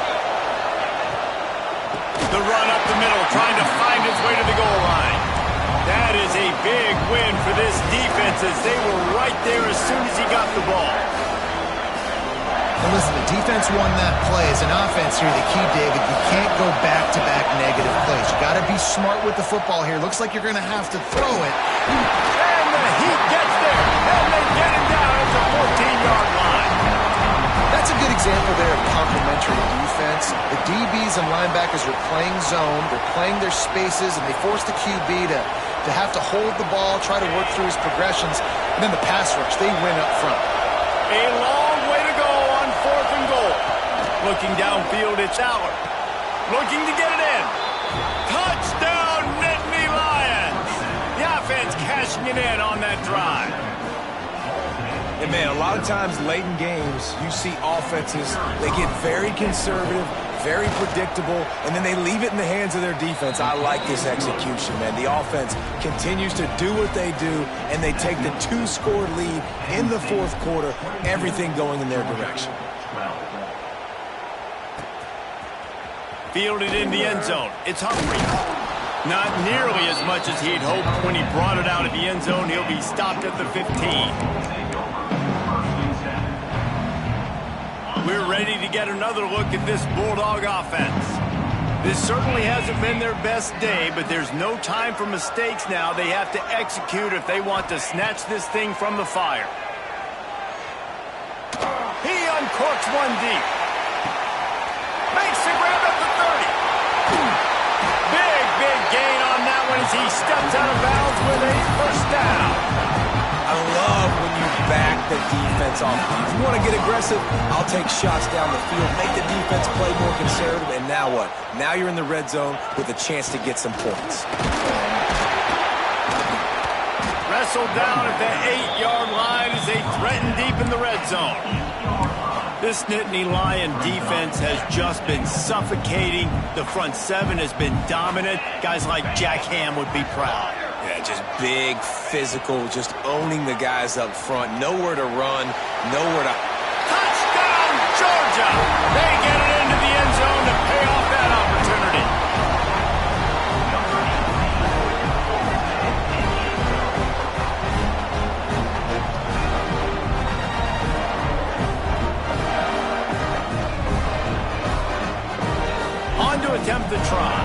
The run up the middle, trying to find its way to the goal line. That is a big win for this defense as they were right there as soon as he got the ball. And listen, the defense won that play. As an offense here, the key, David, you can't go back-to-back negative plays. You got to be smart with the football here. Looks like you're going to have to throw it. And the Heat gets there, and they get him down at the 14-yard line. That's a good example there of complementary defense. The DBs and linebackers are playing zone. They're playing their spaces, and they force the QB to have to hold the ball, try to work through his progressions. And then the pass rush, they win up front. A long way to go on 4th and goal. Looking downfield, it's Aller. Looking to get it in. Touchdown, Nittany Lions. The offense cashing it in on that drive. And man, a lot of times late in games, you see offenses, they get very conservative, very predictable, and then they leave it in the hands of their defense. I like this execution, man. The offense continues to do what they do, and they take the 2-score lead in the 4th quarter, everything going in their direction. Fielded in the end zone. It's Humphrey. Not nearly as much as he'd hoped when he brought it out of the end zone. He'll be stopped at the 15. We're ready to get another look at this Bulldog offense. This certainly hasn't been their best day, but there's no time for mistakes now. They have to execute if they want to snatch this thing from the fire. He uncorks one deep. Makes the grab at the 30. Big gain on that one as he steps out of bounds with a first down. I love when you back the defense off. If you want to get aggressive, I'll take shots down the field, make the defense play more conservative, and now what? Now you're in the red zone with a chance to get some points. Wrestled down at the 8-yard line as they threaten deep in the red zone. This Nittany Lion defense has just been suffocating. The front 7 has been dominant. Guys like Jack Ham would be proud. Yeah, just big, physical, just owning the guys up front. Nowhere to run, nowhere to... Touchdown, Georgia! They get it into the end zone to pay off that opportunity. attempt the try.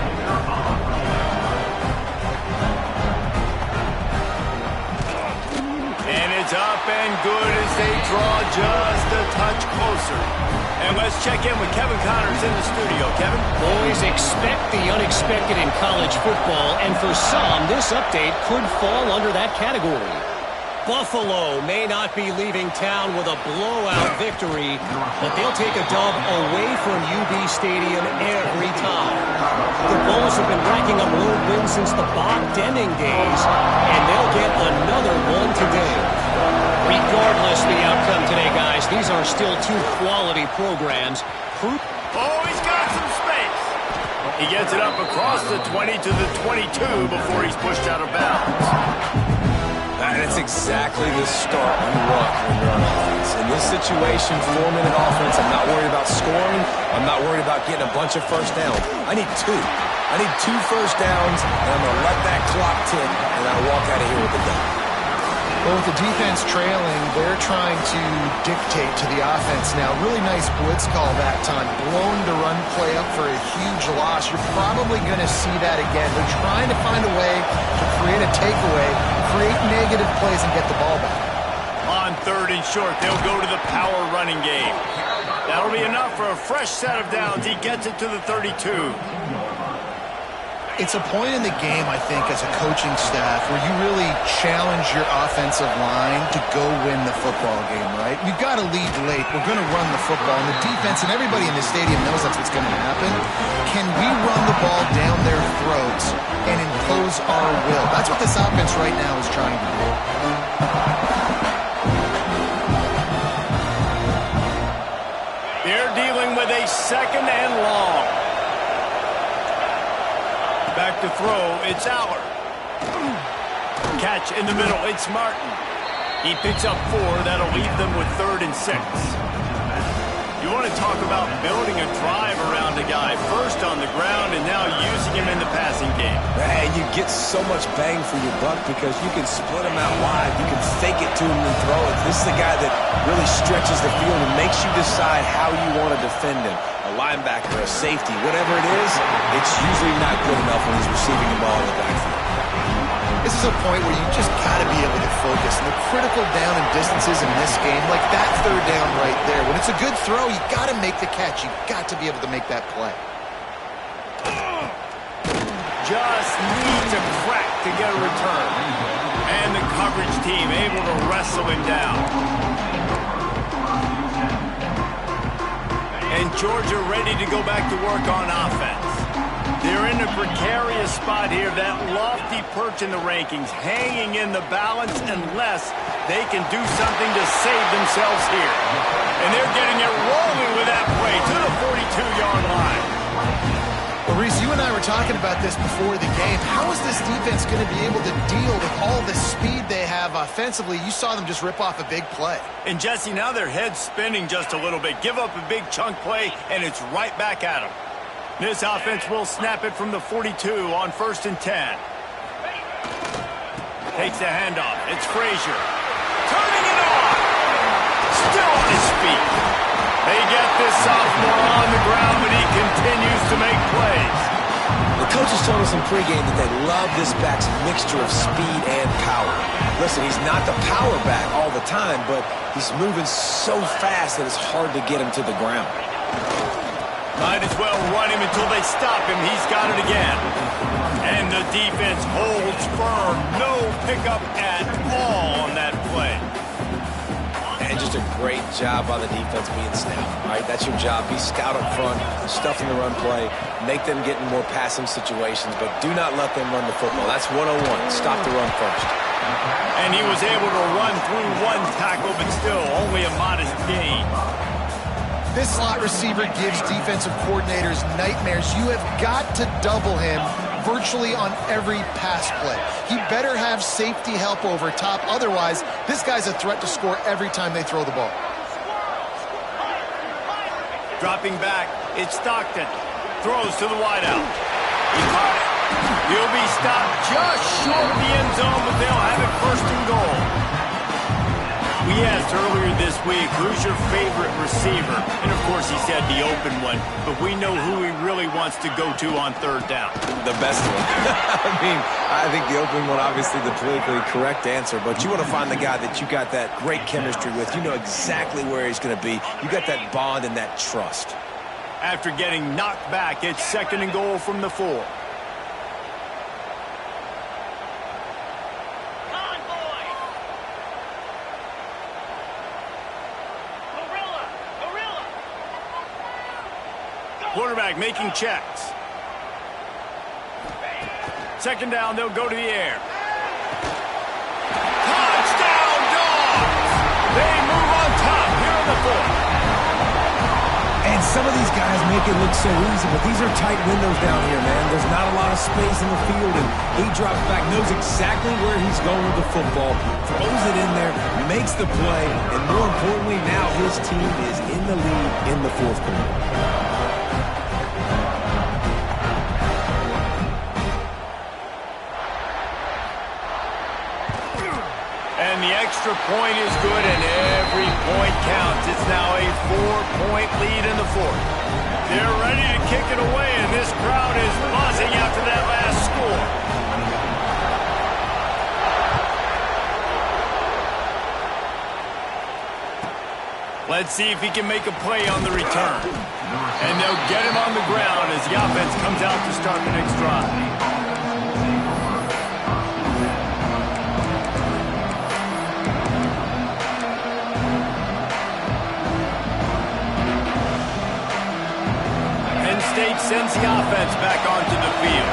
And it's up and good as they draw just a touch closer. And let's check in with Kevin Connors in the studio. Kevin? Boys, expect the unexpected in college football, and for some, this update could fall under that category. Buffalo may not be leaving town with a blowout victory, but they'll take a dub away from UB Stadium every time. The Bulls have been racking up road wins since the Bob Deming days, and they'll get another one today. Regardless the outcome today, guys, these are still two quality programs. Oh, he's got some space. He gets it up across the 20 to the 22 before he's pushed out of bounds. That's exactly the start you want when you're on offense. In this situation, 4-minute offense, I'm not worried about scoring. I'm not worried about getting a bunch of first downs. I need 2. I need 2 first downs, and I'm going to let that clock tick, and I'll walk out of here with a dub. Well, with the defense trailing, they're trying to dictate to the offense now. Really nice blitz call that time. Blown the run play up for a huge loss. You're probably going to see that again. They're trying to find a way to create a takeaway, create negative plays, and get the ball back. On 3rd and short, they'll go to the power running game. That'll be enough for a fresh set of downs. He gets it to the 32. It's a point in the game, I think, as a coaching staff where you really challenge your offensive line to go win the football game, right? You've got to lead late. We're going to run the football. And the defense and everybody in the stadium knows that's what's going to happen. Can we run the ball down their throats and impose our will? That's what this offense right now is trying to do. They're dealing with a 2nd and long. Back to throw, it's Aller. Catch in the middle, it's Martin. He picks up 4, that'll leave them with 3rd and 6. You want to talk about building a drive around a guy, first on the ground and now using him in the passing game. And you get so much bang for your buck because you can split him out wide. You can fake it to him and throw it. This is the guy that really stretches the field and makes you decide how you want to defend him. A linebacker, a safety, whatever it is, it's usually not good enough when he's receiving the ball in the backfield. This is a point where you just got to be able to focus. And the critical down and distances in this game, like that 3rd down right there, when it's a good throw, you got to make the catch. You got to be able to make that play. Just need to crack to get a return. And the coverage team able to wrestle him down. And Georgia ready to go back to work on offense. They're in a precarious spot here, that lofty perch in the rankings, hanging in the balance unless they can do something to save themselves here. And they're getting it rolling with that play to the 42-yard line. Well, Reese, you and I were talking about this before the game. How is this defense going to be able to deal with all the speed they have offensively? You saw them just rip off a big play. And, Jesse, now their head's spinning just a little bit. Give up a big chunk play, and it's right back at them. This offense will snap it from the 42 on 1st and 10. Takes the handoff. It's Frazier. Turning it on. Still on his feet. They get this sophomore on the ground, but he continues to make plays. The coaches told us in pregame that they love this back's mixture of speed and power. Listen, he's not the power back all the time, but he's moving so fast that it's hard to get him to the ground. Might as well run him until they stop him. He's got it again. And the defense holds firm. No pickup at all on that play. And just a great job by the defense being stout. All right, that's your job. Be scout up front, stuffing the run play, make them get in more passing situations, but do not let them run the football. That's 101. Stop the run first. And he was able to run through 1 tackle, but still only a modest gain. This slot receiver gives defensive coordinators nightmares. You have got to double him virtually on every pass play. He better have safety help over top. Otherwise, this guy's a threat to score every time they throw the ball. Dropping back, it's Stockton. Throws to the wideout. He caught it. He'll be stopped just short of the end zone, but they'll have it 1st and goal. We We asked earlier this week, who's your favorite receiver? And, of course, he said the open one. But we know who he really wants to go to on third down. The best one. I think the open one, obviously the politically correct answer. But you want to find the guy that you got that great chemistry with. You know exactly where he's going to be. You got that bond and that trust. After getting knocked back, it's 2nd and goal from the 4. Quarterback making checks. 2nd down, they'll go to the air. Touchdown, Dogs! They move on top here in the 4th. And some of these guys make it look so easy, but these are tight windows down here, man. There's not a lot of space in the field, and he drops back, knows exactly where he's going with the football, throws it in there, makes the play, and more importantly, now his team is in the lead in the 4th quarter. And the extra point is good, and every point counts. It's now a 4-point lead in the 4th. They're ready to kick it away, and this crowd is buzzing after that last score. Let's see if he can make a play on the return. And they'll get him on the ground as the offense comes out to start the next drive. State sends the offense back onto the field.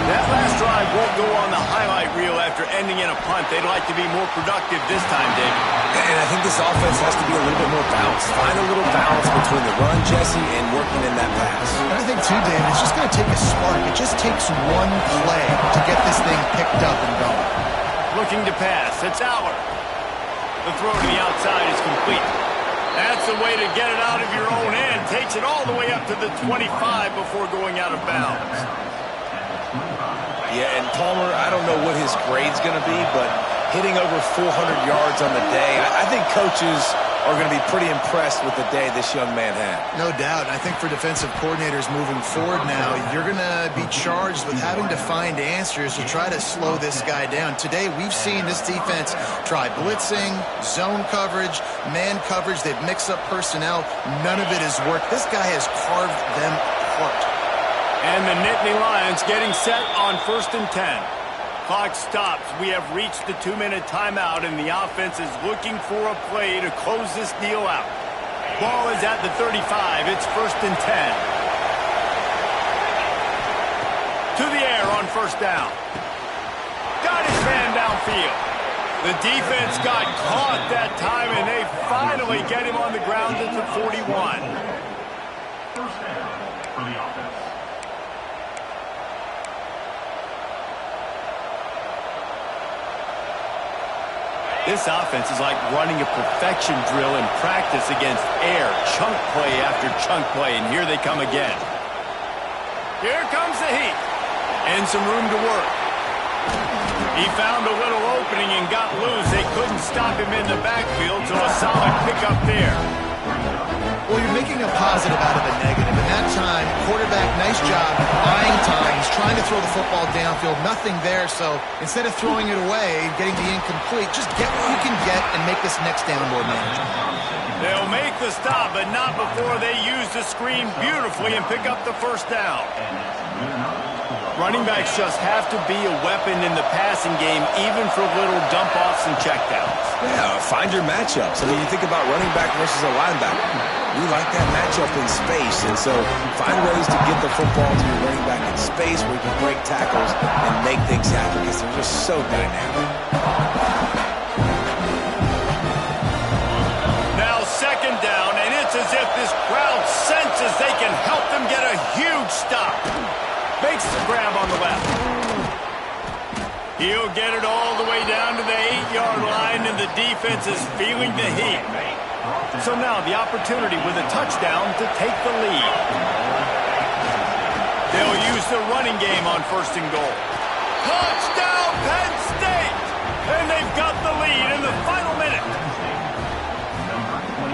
That last drive won't go on the highlight reel after ending in a punt. They'd like to be more productive this time, David. And I think this offense has to be a little bit more balanced. Find a little balance between the run, Jesse, and working in that pass. And I think, too, David, it's just going to take a spark. It just takes one play to get this thing picked up and going. Looking to pass. It's Aller. The throw to the outside is complete. That's the way to get it out of your own end. Takes it all the way up to the 25 before going out of bounds. Yeah, and Palmer, I don't know what his grade's going to be, but hitting over 400 yards on the day, I think coaches are going to be pretty impressed with the day this young man had. No doubt. I think for defensive coordinators moving forward now, you're going to be charged with having to find answers to try to slow this guy down. Today, we've seen this defense try blitzing, zone coverage, man coverage. They've mixed up personnel. None of it has worked. This guy has carved them apart. And the Nittany Lions getting set on 1st and 10. Clock stops. We have reached the 2-minute timeout, and the offense is looking for a play to close this deal out. Ball is at the 35. It's 1st and 10. To the air on 1st down. Got his man downfield. The defense got caught that time, and they finally get him on the ground at the 41. 1st down for the offense. This offense is like running a perfection drill in practice against air, chunk play after chunk play, and here they come again. Here comes the heat, and some room to work. He found a little opening and got loose. They couldn't stop him in the backfield, so a solid pickup there. Well, you're making a positive out of a negative. And that time, quarterback, nice job, buying time. He's trying to throw the football downfield. Nothing there, so instead of throwing it away, getting the incomplete, just get what you can get and make this next down more manageable. They'll make the stop, but not before they use the screen beautifully and pick up the 1st down. Running backs just have to be a weapon in the passing game, even for little dump-offs and checkdowns. Yeah, find your matchups. I mean, you think about running back versus a linebacker. We like that matchup in space, and so find ways to get the football to your running back in space where you can break tackles and make things happen because they're just so dynamic. Now 2nd down, and it's as if this crowd senses they can help them get a huge stop. Makes the grab on the left. He'll get it all the way down to the 8-yard line, and the defense is feeling the heat. So now the opportunity with a touchdown to take the lead. They'll use the running game on 1st and goal. Touchdown, Penn State! And they've got the lead in the final minute.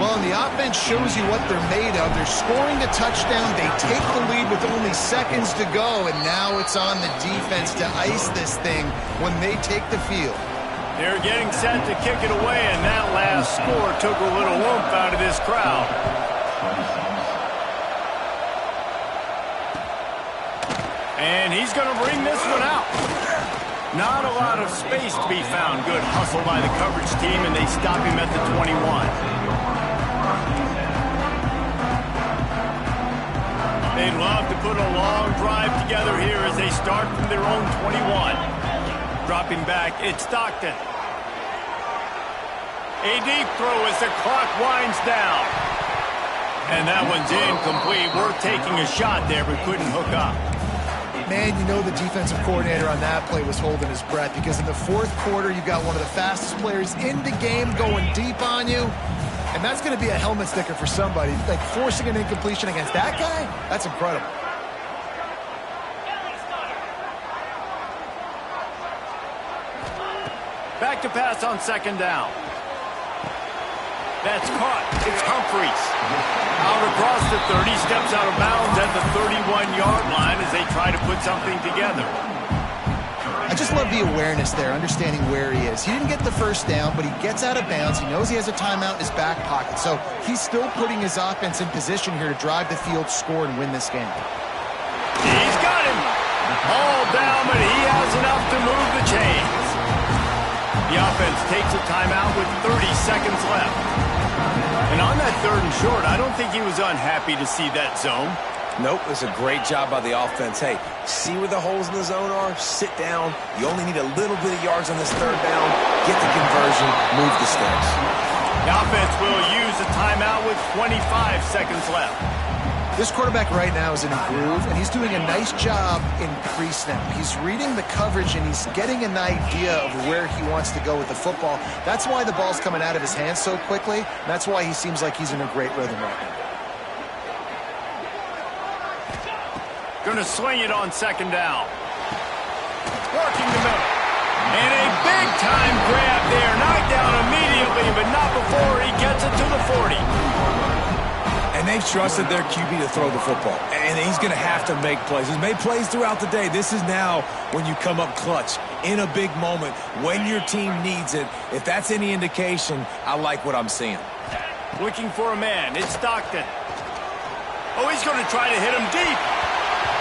Well, and the offense shows you what they're made of. They're scoring the touchdown. They take the lead with only seconds to go, and now it's on the defense to ice this thing when they take the field. They're getting set to kick it away, and that last score took a little oomph out of this crowd. And he's going to bring this one out. Not a lot of space to be found. Good hustle by the coverage team, and they stop him at the 21. They'd love to put a long drive together here as they start from their own 21. Dropping back, it's Stockton. A deep throw as the clock winds down. And that one's incomplete. Worth taking a shot there, but couldn't hook up. Man, you know the defensive coordinator on that play was holding his breath because in the fourth quarter, you've got one of the fastest players in the game going deep on you. And that's going to be a helmet sticker for somebody. Like forcing an incompletion against that guy, that's incredible. Back to pass on second down. That's caught. It's Humphries. Out across the 30, steps out of bounds at the 31-yard line as they try to put something together. I just love the awareness there, understanding where he is. He didn't get the first down, but he gets out of bounds. He knows he has a timeout in his back pocket. So he's still putting his offense in position here to drive the field, score, and win this game. He's got him. All down, but he has enough to move the chains. The offense takes a timeout with 30 seconds left. And on that third and short, I don't think he was unhappy to see that zone. Nope, it's a great job by the offense. Hey, see where the holes in the zone are? Sit down. You only need a little bit of yards on this third down. Get the conversion, move the sticks. The offense will use a timeout with 25 seconds left. This quarterback right now is in a groove, and he's doing a nice job in pre-snap. He's reading the coverage, and he's getting an idea of where he wants to go with the football. That's why the ball's coming out of his hands so quickly. That's why he seems like he's in a great rhythm right now. Going to swing it on second down. Working the middle. And a big-time grab there. Knocked down immediately, but not before he gets it to the 40. And they've trusted their QB to throw the football. And he's going to have to make plays. He's made plays throughout the day. This is now when you come up clutch in a big moment when your team needs it. If that's any indication, I like what I'm seeing. Looking for a man. It's Stockton. Oh, he's going to try to hit him deep.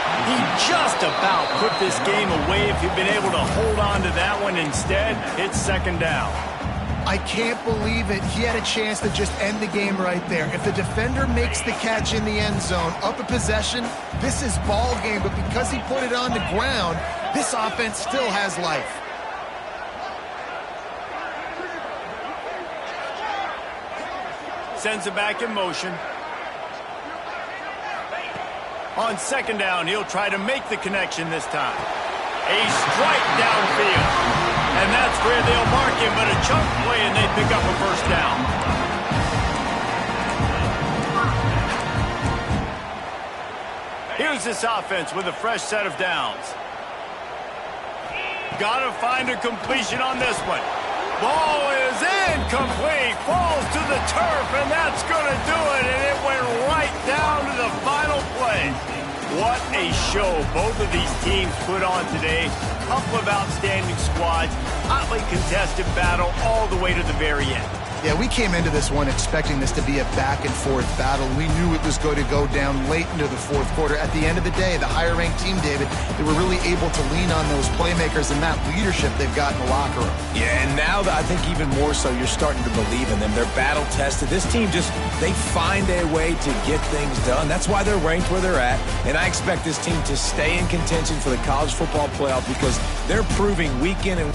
He just about put this game away if he'd been able to hold on to that one instead. It's second down. I can't believe it. He had a chance to just end the game right there. If the defender makes the catch in the end zone, up a possession, this is ball game. But because he put it on the ground, this offense still has life. Sends it back in motion. On second down, he'll try to make the connection this time. A strike downfield. And that's where they'll mark him, but a chunk play and they pick up a first down. Here's this offense with a fresh set of downs. Got to find a completion on this one. Ball is incomplete. Falls to the turf, and that's going to do it. And it went right down to the final play. What a show both of these teams put on today. Couple of outstanding squads. Hotly contested battle all the way to the very end. Yeah, we came into this one expecting this to be a back-and-forth battle. We knew it was going to go down late into the fourth quarter. At the end of the day, the higher-ranked team, David, they were really able to lean on those playmakers and that leadership they've got in the locker room. Yeah, and now I think even more so, you're starting to believe in them. They're battle-tested. This team they find a way to get things done. That's why they're ranked where they're at. And I expect this team to stay in contention for the college football playoff because they're proving week in and